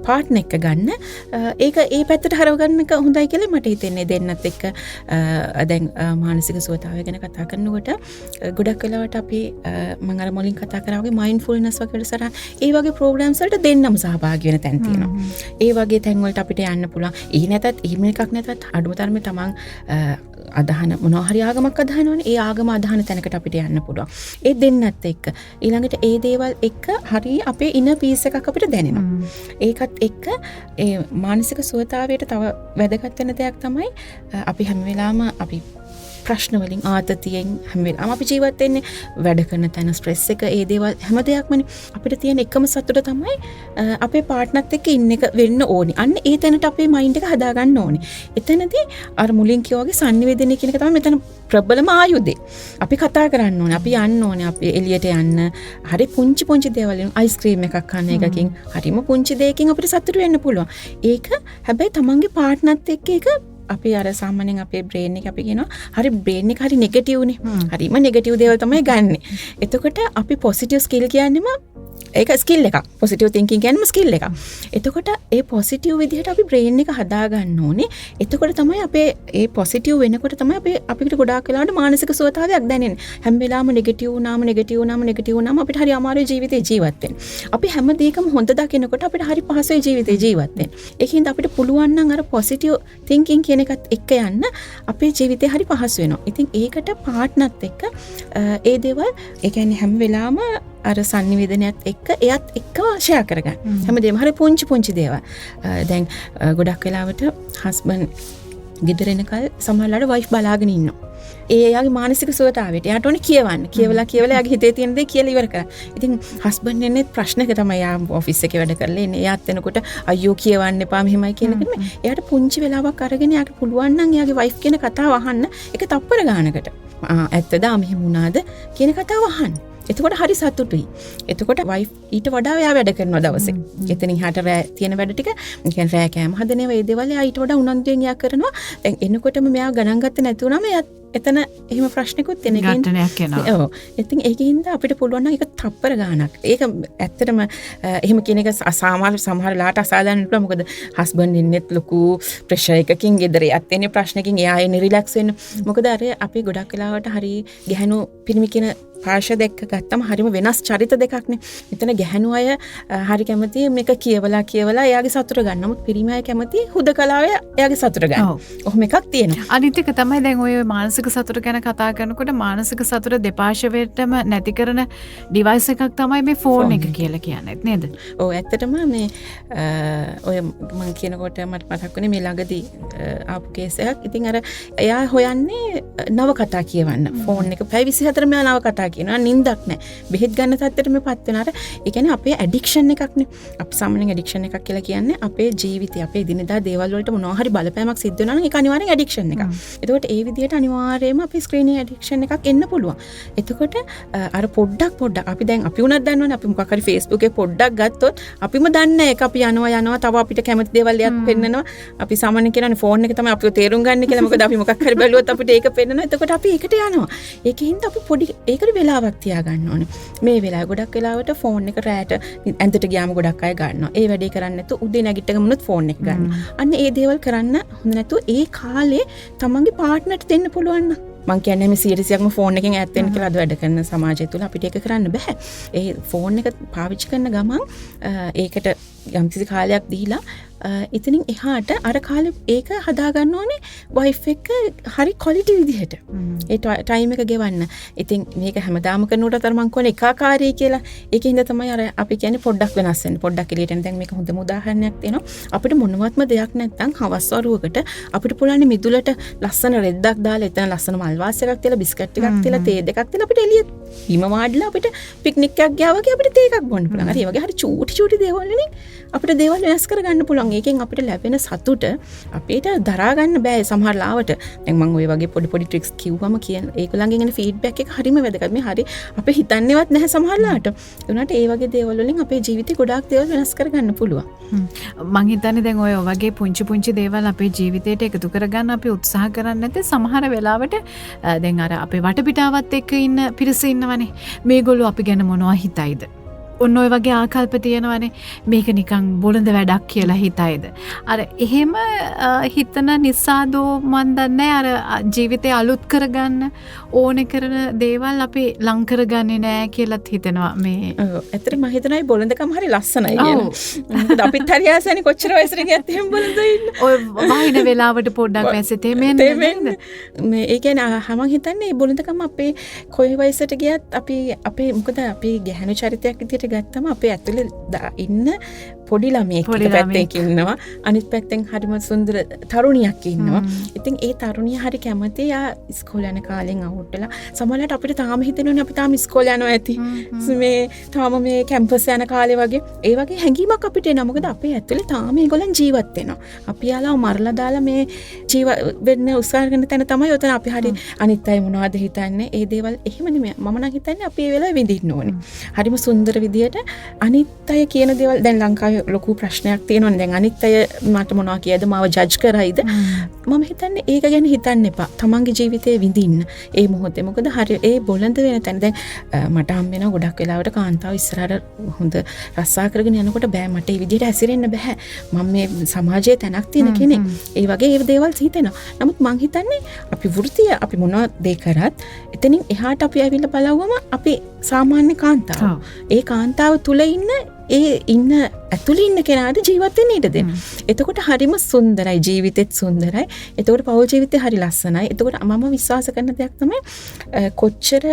පාර්ට්නර් එක්ක ගන්න. ඒක ඒ පැත්තට හරව ගන්න එක හොඳයි කියලා මට හිතෙන්නේ. දෙන්නත් එක්ක දැන් මානසික සුවතාවය ගැන කතා කරනකොට ගොඩක් වෙලාවට අපි මම අර මුලින් කතා කරා වගේ මයින්ඩ්ෆුල්නස් වගේ වැඩසටහන් ඒ වගේ ප්‍රෝග්‍රෑම්ස් වලට දෙන්නම සහභාගී වෙන තැන් තියෙනවා. ඒ වගේ තැන් වලට අපිට යන්න පුළුවන්. ඒ නැතත් එහෙම එකක් නැතත් අඩුම තරමේ තමන් අදහන මොනවා හරි ආගමක් අදහනවනේ. ඒ ආගම අදහන තැනකට අපිට යන්න පුළුවන්. ඒ දෙන්නත් එක්ක ඊළඟට ඒ දේවල් එක්ක හරි අපේ ඉන පීස් එකක් අපිට දැනෙනවා. ඒකත් එක්ක ඒ මානසික සුවතාවයට තව වැදගත් වෙන දෙයක් තමයි අපි හැම වෙලාවම අපි ප්‍රශ්න වලින් ආතතියෙන් හැම වෙලාවම අපි ජීවත් වෙන්නේ. වැඩ කරන තැන ස්ට්‍රෙස් එක ඒ දේවල් හැම දෙයක්මනේ. අපිට තියෙන එකම සතුට තමයි අපේ පාර්ට්නර්ත් එක්ක ඉන්න එක වෙන්න ඕනේ. අන්න ඒ තැනට අපේ මයින්ඩ් එක හදා ගන්න ඕනේ. එතනදී අර මුලින් කිව්වා වගේ sannivedana කියන එක තමයි මෙතන ප්‍රබලම ආයුධේ. අපි කතා කරන්න ඕනේ. අපි යන්න ඕනේ. අපි එළියට යන්න. හරි පුංචි දේවල් වලින් අයිස්ක්‍රීම් එකක් කන්න එකකින් හරිම පුංචි දෙයකින් අපිට සතුට වෙන්න පුළුවන්. ඒක හැබැයි තමන්ගේ පාර්ට්නර්ත් එක්ක ඒක අපි අර සාමාන්‍යයෙන් අපේ බ්‍රේන් එක අපි කියනවා හරි බ්‍රේන් එක හරි නෙගටිව් නේ. හරිම නෙගටිව් දේවල් තමයි ගන්නෙ. එතකොට අපි පොසිටිව් ස්කිල් කියන්නේම ඒක ස්කිල් එකක්. පොසිටිව් තින්කින් කියන්නේම ස්කිල් එකක්. එතකොට ඒ පොසිටිව් විදිහට අපි බ්‍රේන් එක හදා ගන්න ඕනේ. එතකොට තමයි අපේ ඒ පොසිටිව් වෙනකොට තමයි අපිට ගොඩාක් වෙලාවට මානසික සුවතාවයක් දැනෙන්නේ. හැම වෙලාවම නෙගටිව් වුණාම අපිට හරි අමාරුයි ජීවිතේ ජීවත් වෙන්න. අපි හැම දෙයකම හොඳ දකිනකොට අපිට හරි පහසුයි ජීවිතේ ජීවත් වෙන්න. ඒකින්ද අපිට පුළුවන් නම් අර පොසිටිව් තින්කින් කියන එකත් එක්ක යන්න අපේ ජීවිතේ හරි පහසු වෙනවා. ඉතින් ඒකට පාර්ට්නර්ත් එක්ක ඒ දේවල් ඒ කියන්නේ හැම වෙලාවම අර sannivedanaයත් එක්ක එයත් එක්ක ෂෙයා කරගන්න. හැමදේම හරි පුංචි දේවල්. දැන් ගොඩක් වෙලාවට හස්බන්ඩ් ගෙදර එනකල් සමහරවිට වයිෆ් බලාගෙන ඉන්නවා. එයාගේ මානසික සුවතාවයට එයාට ඕනේ කියවන්න. කියවලා එයාගේ හිතේ තියෙන දේ කියලා ඉවර කරා. ඉතින් හස්බන්ඩ් එන්නේ ප්‍රශ්නක තමයි යා ඔෆිස් එකේ වැඩ කරලා එන්නේ. එයාත් එනකොට අයියෝ කියවන්න එපා මෙහෙමයි කියන එක නෙමෙයි. එයාට පුංචි වෙලාවක් අරගෙන එයාට පුළුවන් නම් එයාගේ වයිෆ් කියන කතාව අහන්න. ඒක තප්පර ගානකට. ඇත්තද මෙහෙම වුණාද කියන කතාව අහන්න. එතකොට හරි සතුටුයි. එතකොට වයිෆ් ඊට වඩා එයා වැඩ කරනවා දවසේ. එතනින් හට රෑ තියෙන වැඩ ටික කියන්නේ රෑ කෑම හදනවා ඒ දේවල් එයා ඊට වඩා උනන්දුවෙන් එයා කරනවා. දැන් එනකොටම මෙයා ගණන් ගත්තේ නැති වුණාම එයා එතන එහෙම ප්‍රශ්නකුත් තියෙන. ඝට්ටනයක් එනවා. ඔව්. ඉතින් ඒකින්ද අපිට පුළුවන් නම් ඒක තප්පර ගානක්. ඒක ඇත්තටම එහෙම කියන එක සාමාන්‍ය සමහර ලාට අසාධාරණ පුළුවන්. මොකද හස්බන්ඩ් ඉන්නෙත් ලොකු ප්‍රෙෂර් එකකින් ගෙදර යත් එන්නේ ප්‍රශ්නකින් එයා එන්නේ රිලැක්ස් වෙන්න. මොකද අර අපි ගොඩක් වෙලාවට හරි ගැහණු පිරිමි කියන පාර්ශ්ව දෙක ගත්තම හරිම වෙනස් චරිත දෙකක්නේ. මෙතන ගැහණු අය හරි කැමති මේක කියවලා එයාගේ සතුට ගන්න. නමුත් පිරිමි අය කැමති හුදකලාවේ එයාගේ සතුට ගන්න. ඔහොම එකක් තියෙනවා. අනිත් එක තමයි දැන් ඔය මානසික සතුට ගැන කතා කරනකොට මානසික සතුට දෙපාර්ශ්වයටම නැති කරන ඩිවයිස් එකක් තමයි මේ ෆෝන් එක කියලා කියන්නේ නේද? ඔව් ඇත්තටම මේ ඔය මම කියනකොට මට මතක් වුණේ මේ ළඟදී ආපු කේස් එකක්. ඉතින් අර එයා හොයන්නේ නවකතා කියවන්න. ෆෝන් එක පැය 24 මෙයා නවකතා කියනවා. නින්දක් නැහැ. බෙහෙත් ගන්න තත්ත්වෙට මේපත් වෙනාට ඒ කියන්නේ අපේ ඇඩික්ෂන් එකක්නේ. අපි සාමාන්‍යයෙන් ඇඩික්ෂන් එකක් කියලා කියන්නේ අපේ ජීවිතය අපේ දිනදා දේවල් වලට මොනවා හරි බලපෑමක් සිද්ධ වෙනවා නම් ඒක අනිවාර්යෙන් ඇඩික්ෂන් එකක්. එතකොට ඒ විදිහට අනිවාර්යයෙන්ම අපි ස්ක්‍රීනින් ඇඩික්ෂන් එකක් එන්න පුළුවන්. එතකොට අර පොඩ්ඩක් අපි දැන් අපි උනත් දන්නවනේ අපි මොකක් හරි Facebook එකේ පොඩ්ඩක් ගත්තොත් අපිම දන්නේ ඒක අපි යනවා තව අපිට කැමති දේවල් එකක් පෙන්නනවා. අපි සාමාන්‍යයෙන් කියනවානේ ෆෝන් එක තමයි අපිව තේරුම් ගන්න කියලා. මොකද අපි මොකක් හරි බැලුවොත් අපිට ඒක පෙන්නනවා. එතකොට අපි ඒකට යනවා. ඒකෙන්ද අපි පොඩි ඒකට වෙලාවක් තියාගන්න ඕනේ. මේ වෙලාව ගොඩක් වෙලාවට ෆෝන් එක රැට ඇඳට ගියාම ගොඩක් අය ගන්නවා. ඒ වැඩේ කරන්නේ නැතුව උදේ නැගිට ගමනොත් ෆෝන් එක ගන්නවා. අන්න ඒ දේවල් කරන්න හොඳ නැතුව ඒ කාලේ තමන්ගේ පාර්ට්නර්ට දෙන්න පුළුවන් නම් මං කියන්නේ මේ 100%ක්ම ෆෝන් එකෙන් ඈත් වෙන්න කියලා අද වැඩ කරන සමාජය තුළ අපිට ඒක කරන්න බෑ. ඒ ෆෝන් එක පාවිච්චි කරන ගමන් ඒකට යම්කිසි කාලයක් දීලා ඉතින් එහාට අර කාලේ ඒක හදාගන්න ඕනේ වයිෆ් එක හරි ක්වොලිටි විදිහට. ඒ ටයිම් එක ගෙවන්න. ඉතින් මේක හැමදාම කරනකොට අර මං කියන්නේ එකාකාරී කියලා. ඒකින්ද තමයි අර අපි කියන්නේ පොඩ්ඩක් වෙනස් වෙන්න. පොඩ්ඩක් එළියට එන්න. දැන් මේක හොඳම උදාහරණයක් තියෙනවා. අපිට මොනවත්ම දෙයක් නැත්නම් හවස් වරුවකට අපිට පුළුවන් මිදුලට ලස්සන රෙද්දක් දාලා එතන ලස්සන මල් වාස් එකක් තියලා බිස්කට් එකක් තියලා තේ දෙකක් තියලා අපිට එළිය බිම වාඩිලා අපිට පික්නික් එකක් ගියා වගේ අපිට තේ එකක් බොන්න පුළුවන්. හරි ඒ වගේ හරි චූටි දේවල් වලින් අපිට දේවල් වෙනස් කරගන්න පුළුවන්. ඒකෙන් අපිට ලැබෙන සතුට අපිට දරා ගන්න බෑ සමහර ලාවට. දැන් මම ওই වගේ පොඩි ට්‍රික්ස් කිව්වම කියන ඒගොල්ලන්ගෙන් එන ෆීඩ්බැක් එක හරිම වැදගත්. මේ හරි අපි හිතන්නේවත් නැහැ සමහර ලාට. ඒ වුණාට ඒ වගේ දේවල් වලින් අපේ ජීවිතේ ගොඩාක් දේවල් වෙනස් කරගන්න පුළුවන්. මං හිතන්නේ දැන් ඔය වගේ පුංචි දේවල් අපේ ජීවිතයට එකතු කරගන්න අපි උත්සාහ කරන්නේ නැත්නම් සමහර වෙලාවට දැන් අර අපේ වටපිටාවත් එක්ක ඉන්න පිරිස ඉන්නවනේ. මේගොල්ලෝ අපි ගැන මොනවා හිතයිද? ඔන්න ඔය වගේ ආකල්ප තියෙනවනේ. මේක නිකන් බොළඳ වැඩක් කියලා හිතයිද? අර එහෙම හිතන නිසාදෝ මන් දන්නේ අර ජීවිතේ අලුත් කරගන්න ඕනේ කරන දේවල් අපි ලං කරගන්නේ නැහැ කියලාත් හිතෙනවා මේ. ඔව්. ඇත්තට මම හිතනවා මේ බොළඳකම හරි ලස්සනයි කියලා. මොකද අපිත් හරි ආසනේ කොච්චර වයසට ගියත් එහෙම බොළඳ ඉන්න. ඔය වහින වෙලාවට පොඩ්ඩක් වැසෙතේ මෙන්න. මේ ඒ කියන්නේ මම හිතන්නේ මේ බොළඳකම අපේ කොයි වයසට ගියත් අපි අපේ මොකද අපි ගැහණු චරිතයක් විදිහට ගත්තම අපේ ඇතුලේ ඉන්න පොඩි ළමයෙක් එක පැත්තකින් ඉන්නවා අනිත් පැත්තෙන් හරිම සුන්දර තරුණියක් ඉන්නවා. ඉතින් ඒ තරුණිය හරි කැමති යා ඉස්කෝලේ යන කාලෙන් අවුට් වෙලා සමහරවිට අපිට තාම හිතෙනවනේ අපි තාම ඉස්කෝලේ යනවා ඇති. මේ තාම මේ කැම්පස් යන කාලේ වගේ ඒ වගේ හැඟීමක් අපිට එනවා. මොකද අපේ ඇතුලේ තාම ඒගොල්ලන් ජීවත් වෙනවා. අපි යාලා මරලා දාලා මේ ජීවත් වෙන්න උත්සාහ කරන තැන තමයි උතන අපි හරි අනිත් අය මොනවද හිතන්නේ ඒ දේවල් එහෙම නෙමෙයි. මම නම් හිතන්නේ අපි ඒ වෙලාවේ විඳින්න ඕනේ. හරිම සුන්දර විදියට අනිත් අය කියන දේවල් දැන් ලංකාවේ ලොකු ප්‍රශ්නයක් තියෙනවනේ. දැන් අනිත් අය මට මොනවා කියද මාව ජජ් කරයිද? මම හිතන්නේ ඒක ගැන හිතන්න එපා. තමන්ගේ ජීවිතේ විඳින්න ඒ මොහොතේ. මොකද හරි ඒ බොළඳ වෙන තැන දැන් මට හම් වෙනවා ගොඩක් වෙලාවට කාන්තාව ඉස්සරහට හොඳ රස්සා කරගෙන යනකොට බෑ මට මේ විදිහට ඇසිරෙන්න බෑ. මම මේ සමාජයේ තැනක් තියෙන කෙනෙක්. ඒ වගේ ඒ දේවල් හිතෙනවා. නමුත් මං හිතන්නේ අපි වෘත්තිය අපි මොනවා දේ කරත් එතනින් එහාට අපි ඇවිල්ලා බලවම අපි සාමාන්‍ය කාන්තාව. ඒ කාන්තාව තුල ඉන්න ඒ ඉන්න ඇතුළේ ඉන්න කෙනාට ජීවත් වෙන්න ඉඩ දෙන්න. එතකොට හරිම සුන්දරයි ජීවිතෙත් සුන්දරයි. එතකොට පෞල් ජීවිතේ හරි ලස්සනයි. එතකොට මම විශ්වාස කරන දෙයක් තමයි කොච්චර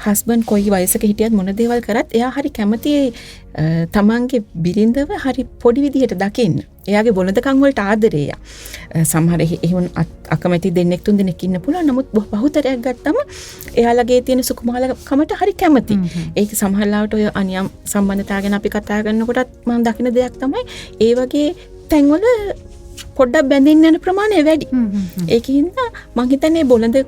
හස්බන්ඩ් කොයි වයසක හිටියත් මොන දේවල් කරත් එයා හරි කැමති තමන්ගේ බිරිඳව හරි පොඩි විදිහට දකින්න. එයාගේ බොළඳකම් වලට ආදරේ. සමහර එහෙම අකමැති දෙන්නෙක් තුන් දෙනෙක් ඉන්න පුළුවන්. නමුත් බහුතරයක් ගත්තම එයාලගේ තියෙන සුකුමාලකමට හරි කැමති. ඒක සමහර ලාවට ඔය අනියම් සම්බන්ධතාව ගැන අපි කතා කරනකොටත් මම දකින දෙයක් තමයි ඒ වගේ තැන්වල පොඩ්ඩක් බැඳෙන්න යන ප්‍රමාණය වැඩි. ඒකින්ද මම හිතන්නේ බොළඳ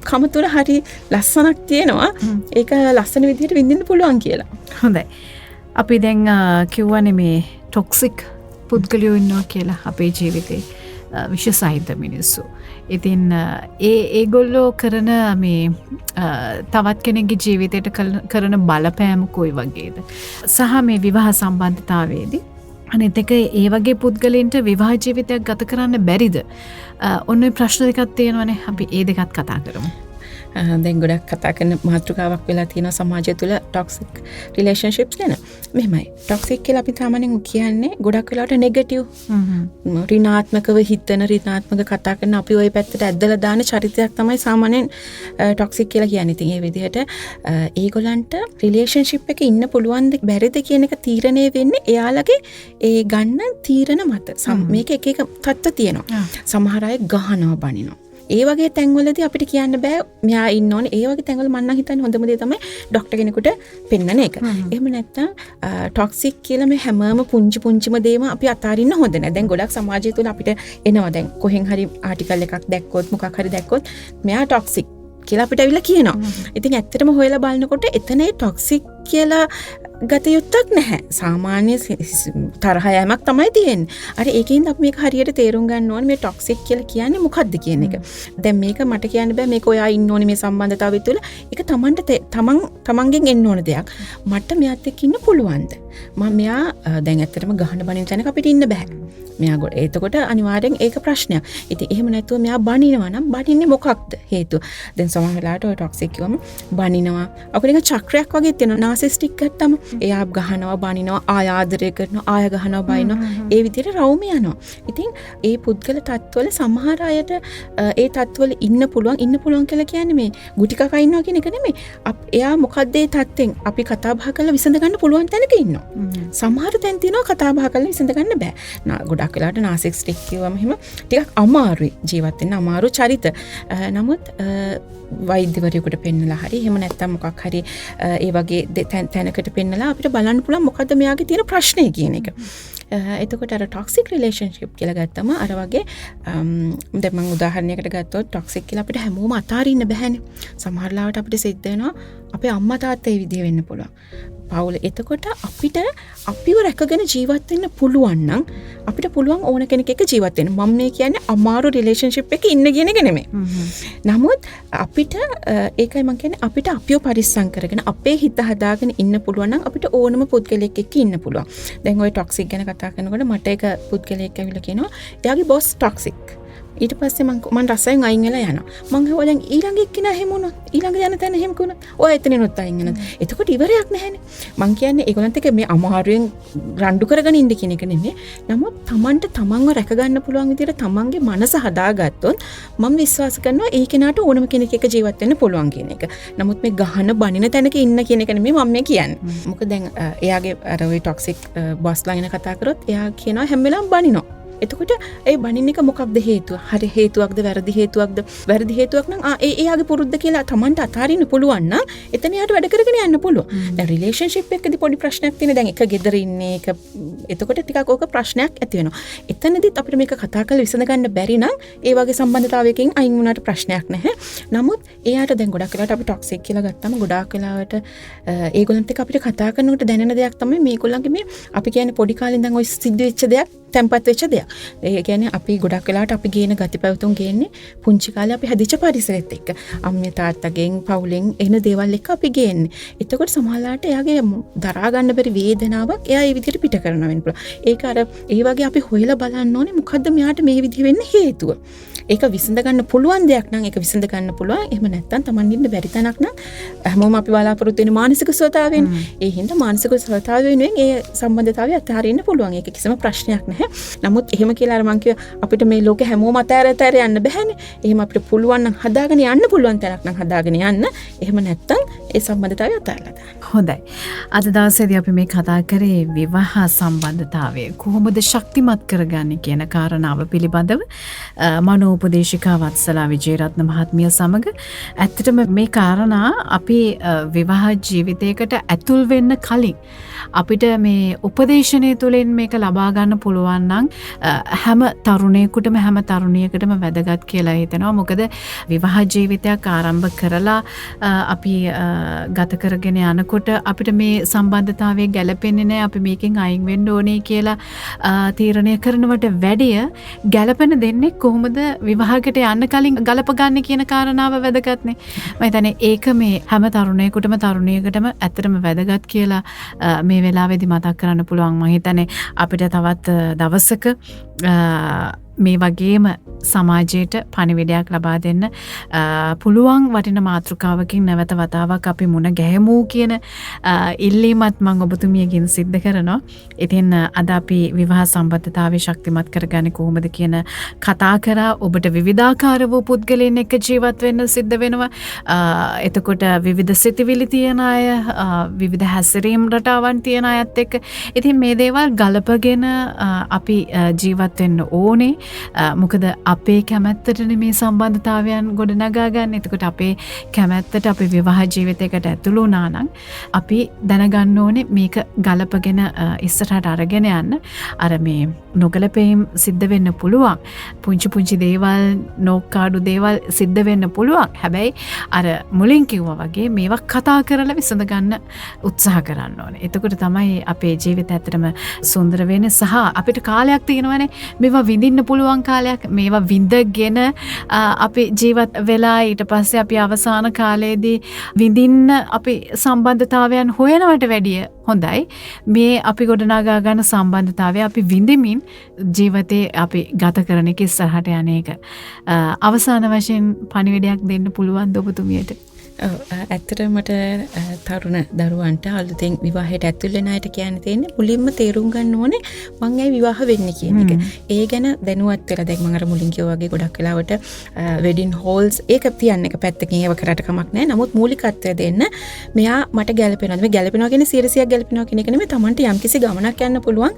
කම තුර හරි ලස්සනක් තියෙනවා. ඒක ලස්සන විදිහට විඳින්න පුළුවන් කියලා. හොඳයි. අපි දැන් කිව්වනේ මේ ටොක්සික් පුද්ගලයෝ ඉන්නවා කියලා අපේ ජීවිතේ. විශසහිත මිනිස්සු. ඉතින් ඒගොල්ලෝ කරන මේ තවත් කෙනෙක්ගේ ජීවිතයට කරන බලපෑම කොයි වගේද. සහ මේ විවාහ සම්බන්ධතාවයේදී අනිත් එක ඒ වගේ පුද්ගලයන්ට විවාහ ජීවිතයක් ගත කරන්න බැරිද? ඔන්න ප්‍රශ්න දෙකක් තියෙනවනේ. අපි ඒ දෙකත් කතා කරමු. දැන් ගොඩක් කතා කරන මාතෘකාවක් වෙලා තියෙනවා සමාජය තුළ ටොක්සික් රිලේෂන්ෂිප්ස් ගැන. මෙහෙමයි. ටොක්සික් කියලා අපි සාමාන්‍යයෙන් කියන්නේ ගොඩක් වෙලාවට නෙගටිව් ඍණාත්මකව හිතන ඍණාත්මක කතා කරන අපි ওই පැත්තට ඇදලා දාන චරිතයක් තමයි සාමාන්‍යයෙන් ටොක්සික් කියලා කියන්නේ. ඉතින් ඒ විදිහට ඒගොල්ලන්ට රිලේෂන්ෂිප් එකේ ඉන්න පුළුවන්ද බැරිද කියන එක තීරණය වෙන්නේ එයාලගේ ඒ ගන්න තීරණ මත. මේක එක එක තත්ත්ව තියෙනවා. සමහර අය ගහනවා බනිනවා. ඒ වගේ තැන්වලදී අපිට කියන්න බෑ මෙයා ඉන්න ඕනේ. ඒ වගේ තැන්වල මම නම් හිතන්නේ හොඳම දේ තමයි ડોක්ටර් කෙනෙකුට පෙන්නන එක. එහෙම නැත්නම් ටොක්සික් කියලා මේ හැමම පුංචිම දේම අපි අතාරින්න හොඳ නැහැ. දැන් ගොඩක් සමාජය තුළ අපිට එනවා දැන් කොහෙන් හරි ආටිකල් එකක් දැක්කොත් මොකක් හරි දැක්කොත් මෙයා ටොක්සික් කියලා අපිට අවිලා කියනවා. ඉතින් ඇත්තටම හොයලා බලනකොට එතන ඒ ටොක්සික් කියලා ගත යුත්තක් නැහැ. සාමාන්‍ය තරහ යෑමක් තමයි තියෙන්නේ. අර ඒකෙන්ද අපි මේක හරියට තේරුම් ගන්න ඕනේ මේ ටොක්සික් කියලා කියන්නේ මොකක්ද කියන එක. දැන් මේක මට කියන්න බෑ මේක ඔයා ඉන්න ඕනේ මේ සම්බන්ධතාවය තුළ. ඒක තමන්ගෙන් එන්න ඕන දෙයක්. මට මෙයාත් එක්ක ඉන්න පුළුවන්ද? මෙයා දැන් ඇත්තටම ගහන බනින තැනක අපිට ඉන්න බෑ. මෙයා එතකොට අනිවාර්යෙන් ඒක ප්‍රශ්නයක්. ඉතින් එහෙම නැතුව මෙයා බනිනවා නම් බනින්නේ මොකක්ද හේතුව? දැන් සමහර වෙලාවට ඔය ටොක්සික් කිව්වම බනිනවා. අපිට ඒක චක්‍රයක් වගේ තියෙනවා. නාසිස්ටික් ගත්තම එයා ගහනවා බනිනවා ආය ආදරය කරනවා ආය ගහනවා බනිනවා. ඒ විදිහට රවුම යනවා. ඉතින් ඒ පුද්ගල තත්ත්වවල සමහර අයට ඒ තත්ත්වවල ඉන්න පුළුවන් කියලා කියන්නේ මේ ගුටි කකා ඉන්නවා කියන එක නෙමෙයි. එයා මොකද්ද ඒ තත්ත්වෙන් අපි කතා බහ කරලා විසඳ ගන්න පුළුවන් තැනක ඉන්නවා. සමහර තැන් තියෙනවා කතා බහ කරලා විසඳ ගන්න බෑ. ගොඩක් වෙලාවට නාසිස්ටික් කිව්වම එහෙම ටිකක් අමාරුයි ජීවත් වෙන්න අමාරු චරිත. නමුත් වෛද්‍යවරයෙකුට පෙන්නලා හරි එහෙම නැත්නම් මොකක් හරි ඒ වගේ තැනකට පෙන්නලා අපිට බලන්න පුළුවන් මොකද්ද මෙයාගේ තියෙන ප්‍රශ්නේ කියන එක. එතකොට අර ටොක්සික් රිලේෂන්ෂිප් කියලා ගත්තම අර වගේ දැන් මම උදාහරණයකට ගත්තොත් ටොක්සික් කියලා අපිට හැමෝම අතාරින්න බෑනේ. සමහර ලාවට අපිට සිද්ධ වෙනවා අපේ අම්මා තාත්තා ඒ විදිහ වෙන්න පුළුවන්. පවුල එතකොට අපිට අපිව රැකගෙන ජීවත් වෙන්න පුළුවන් නම් අපිට පුළුවන් ඕන කෙනෙක් එක්ක ජීවත් වෙන්න. මම මේ කියන්නේ අමාරු රිලේෂන්ෂිප් එකක ඉන්න කියන එක නෙමෙයි. නමුත් අපිට ඒකයි මම කියන්නේ අපිට අපිව පරිස්සම් කරගෙන අපේ හිත හදාගෙන ඉන්න පුළුවන් නම් අපිට ඕනම පුද්ගලයෙක් එක්ක ඉන්න පුළුවන්. දැන් ওই ටොක්සික් ගැන කතා කරනකොට මට එක පුද්ගලයෙක් ඇවිල්ලා කියනවා එයාගේ බොස් ටොක්සික්. ඊට පස්සේ මම රසයෙන් අයින් වෙලා යනවා. මං හිතුවා දැන් ඊළඟ එක්කිනා එහෙම වුණොත් ඊළඟ යන තැන එහෙම වුණොත් ඔය එතනිනුත් අයින් වෙනවා. එතකොට ඉවරයක් නැහැනේ. මං කියන්නේ ඒගොල්ලන්ට එක මේ අමාරුවෙන් රණ්ඩු කරගෙන ඉන්න කියන එක නෙමෙයි. නමුත් Tamanට Tamanව රැක ගන්න පුළුවන් විදිහට Tamanගේ මනස හදාගත්තොත් මම විශ්වාස කරනවා ඒ කෙනාට ඕනම කෙනෙක් එක්ක ජීවත් වෙන්න පුළුවන් කියන එක. නමුත් මේ ගහන බනින තැනක ඉන්න කියන එක නෙමෙයි මම මේ කියන්නේ. මොකද දැන් එයාගේ අර ওই ටොක්සික් බොස් ළඟ කතා කරොත් එයා කියනවා හැම වෙලාවෙම බනිනවා. එතකොට ඒ බනින්න එක මොකක්ද හේතුව? හරි හේතුවක්ද වැරදි හේතුවක්ද? වැරදි හේතුවක් නම් එයාගේ පුරුද්ද කියලා Tamanට අතාරින්න පුළුවන් නම් එතන යාට වැඩ කරගෙන යන්න පුළුවන්. දැන් රිලේෂන්ෂිප් එකකදී පොඩි ප්‍රශ්නයක් තියෙන. දැන් එක ගෙදර ඉන්නේ එක එතකොට ටිකක් ඕක ප්‍රශ්නයක් ඇති වෙනවා. එතනදිත් අපිට මේක කතා කරලා විසඳ ගන්න බැරි නම් ඒ වගේ සම්බන්ධතාවයකින් අයින් වුණාට ප්‍රශ්නයක් නැහැ. නමුත් එයාට දැන් ගොඩක් වෙලාවට අපි ටොක්සික් කියලා ගත්තම ගොඩාක් වෙලාවට ඒගොල්ලන්ට එක්ක අපිට කතා කරනකොට දැනෙන දෙයක් තමයි මේගොල්ලන්ගේ මේ අපි කියන්නේ පොඩි කාලේ ඉඳන් ওই සිද්ධ වෙච්ච දෙයක් තැම්පත් වෙච්ච දෙයක්. ඒ කියන්නේ අපි ගොඩක් වෙලාවට අපි ගේන ගතිපැවතුම් ගේන්නේ පුංචි කාලේ අපි හැදිච්ච පරිසරෙත් එක්ක. අම්මේ තාත්තගෙන් පවුලෙන් එන දේවල් එක්ක අපි ගේන්නේ. එතකොට සමහරවිට එයාගේ දරා ගන්න බැරි වේදනාවක් එයා ඒ විදිහට පිට කරනවා වෙන්න පුළුවන්. ඒක අර ඒ වගේ අපි හොයලා බලන්න ඕනේ මොකද්ද මෙයාට මේ විදිහ වෙන්න හේතුව. ඒක විසඳ ගන්න පුළුවන් දෙයක් නම් ඒක විසඳ ගන්න පුළුවන්. එහෙම නැත්නම් Taman ඉන්න බැරි තැනක් නම් හැමෝම අපි බලාපොරොත්තු වෙන මානසික ස්වතාවයෙන්. ඒ හින්දා මානසික ස්වතාවය වෙනුවෙන් ඒ සම්බන්ධතාවය අත්හරින්න පුළුවන්. ඒක කිසිම ප්‍රශ්නයක් නැහැ. නමුත් එහෙම කියලා අර මං කිව්වා අපිට මේ ලෝකේ හැමෝම අතෑර යන්න බෑනේ. එහෙම අපිට පුළුවන් නම් හදාගෙන යන්න පුළුවන් තැනක් නම් හදාගෙන යන්න. එහෙම නැත්නම් ඒ සම්බන්ධතාවය අතහැරලා දාන්න. හොඳයි. අද දවසේදී අපි මේ කතා කරේ විවාහ සම්බන්ධතාවය කොහොමද ශක්තිමත් කරගන්නේ කියන කාරණාව පිළිබඳව මනෝ මනෝපදේශිකා වත්සලා විජේරත්න මහත්මිය සමග ඇත්තටම මේ කාරණා අපි විවාහ ජීවිතයකට ඇතුල් වෙන්න කලින් අපිට මේ උපදේශනය තුළින් මේක ලබා ගන්න පුළුවන් නම් හැම තරුණයෙකුටම හැම තරුණියකටම වැදගත් කියලා හිතෙනවා. මොකද විවාහ ජීවිතයක් ආරම්භ කරලා අපි ගත කරගෙන යනකොට අපිට මේ සම්බන්ධතාවය ගැලපෙන්නේ නැහැ, අපි මේකෙන් අයින් වෙන්න ඕනේ කියලා තීරණය කරනවට වැඩිය ගැලපෙන දෙන්නේ කොහොමද විවාහකට යන්න කලින් ගලප ගන්න කියන කාරණාව වැදගත්නේ. මම හිතන්නේ ඒක මේ හැම තරුණයෙකුටම තරුණියකටම ඇත්තටම වැදගත් කියලා මේ වෙලාවේදී මතක් කරන්න පුළුවන්. මම හිතන්නේ අපිට තවත් දවසක මේ වගේම සමාජයට පණිවිඩයක් ලබා දෙන්න පුළුවන් වටින මාතෘකාවකින් නැවත වතාවක් අපි මුණ ගැහෙමු කියන ඉල්ලීමත් මම ඔබතුමියගෙන් සිද්ධ කරනවා. ඉතින් අද අපි විවාහ සම්බන්ධතාවය ශක්තිමත් කරගන්නේ කොහොමද කියන කතා කරා. ඔබට විවිධාකාර වූ පුද්ගලයන් එක්ක ජීවත් වෙන්න සිද්ධ වෙනවා. එතකොට විවිධ සිතිවිලි තියන අය, විවිධ හැසිරීම් රටාවන් තියන අයත් එක්ක ඉතින් මේ දේවල් ගලපගෙන අපි ජීවත් වෙන්න ඕනේ. මොකද අපේ කැමැත්තටනේ මේ සම්බන්ධතාවයන් ගොඩනගා ගන්න. එතකොට අපේ කැමැත්තට අපි විවාහ ජීවිතයකට ඇතුළු වුණා නම් අපි දැනගන්න ඕනේ මේක ගලපගෙන ඉස්සරහට අරගෙන යන්න. අර මේ නොගලපීම් සිද්ධ වෙන්න පුළුවන්. පුංචි පුංචි දේවල්, නෝකාඩු දේවල් සිද්ධ වෙන්න පුළුවන්. හැබැයි අර මුලින් කිව්වා වගේ මේවා කතා කරලා විසඳ ගන්න උත්සාහ කරන්න ඕනේ. එතකොට තමයි අපේ ජීවිතය ඇත්තටම සුන්දර වෙන්නේ. සහ අපිට කාලයක් තියෙනවානේ මේවා විඳින්න පුළුවන් කාලයක්. මේවා විඳගෙන අපි ජීවත් වෙලා ඊට පස්සේ අපි අවසාන කාලයේදී විඳින්න අපි සම්බන්ධතාවයන් හොයනවට වැඩිය හොඳයි මේ අපි ගොඩනගා ගන්න සම්බන්ධතාවය අපි විඳිමින් ජීවිතේ අපි ගත කරන එක ඉස්සරහට යන එක. අවසාන වශයෙන් පණිවිඩයක් දෙන්න පුළුවන් ද ඔබතුමියට? ඇත්තටමට තරුණ දරුවන්ට අලුතෙන් විවාහයට ඇතුල් වෙන අයට කියන්න තියෙන්නේ මුලින්ම තේරුම් ගන්න ඕනේ මං ඇයි විවාහ වෙන්නේ කියන එක. ඒ ගැන දැනුවත් වෙලා දැන් මම අර මුලින් කිව්වා වගේ ගොඩක් වෙලාවට වෙඩින් හෝල්ස් ඒක තියන්න එක පැත්තකින් ඒව කරාට කමක් නැහැ. නමුත් මූලිකත්වය දෙන්න මෙයා මට ගැලපෙනවද? මේ ගැලපෙනවා කියන්නේ 100% ගැලපෙනවා කියන එක නෙමෙයි. Tamanට යම්කිසි ගමනක් යන්න පුළුවන්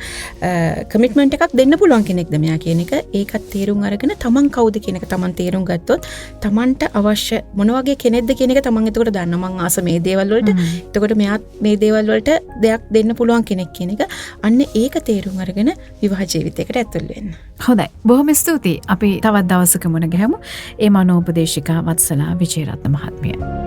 කමිට්මන්ට් එකක් දෙන්න පුළුවන් කෙනෙක්ද මෙයා කියන එක. ඒකත් තේරුම් අරගෙන Taman කවුද කියන එක Taman තේරුම් ගත්තොත් Tamanට අවශ්‍ය මොන වගේ කෙනෙක්ද කියන එක තමන් එතකොට දන්න මං ආස මේ දේවල් වලට එතකොට මෙයා මේ දේවල් වලට දෙයක් දෙන්න පුළුවන් කෙනෙක් කියන එක අන්න ඒක තේරුම් අරගෙන විවාහ ජීවිතයකට ඇතුල් වෙන්න. හොඳයි. බොහොම ස්තුතියි. අපි තවත් දවසක මුණ ගැහෙමු. ඒ මනෝපදේශිකා වත්සලා විජේරත්න මහත්මිය.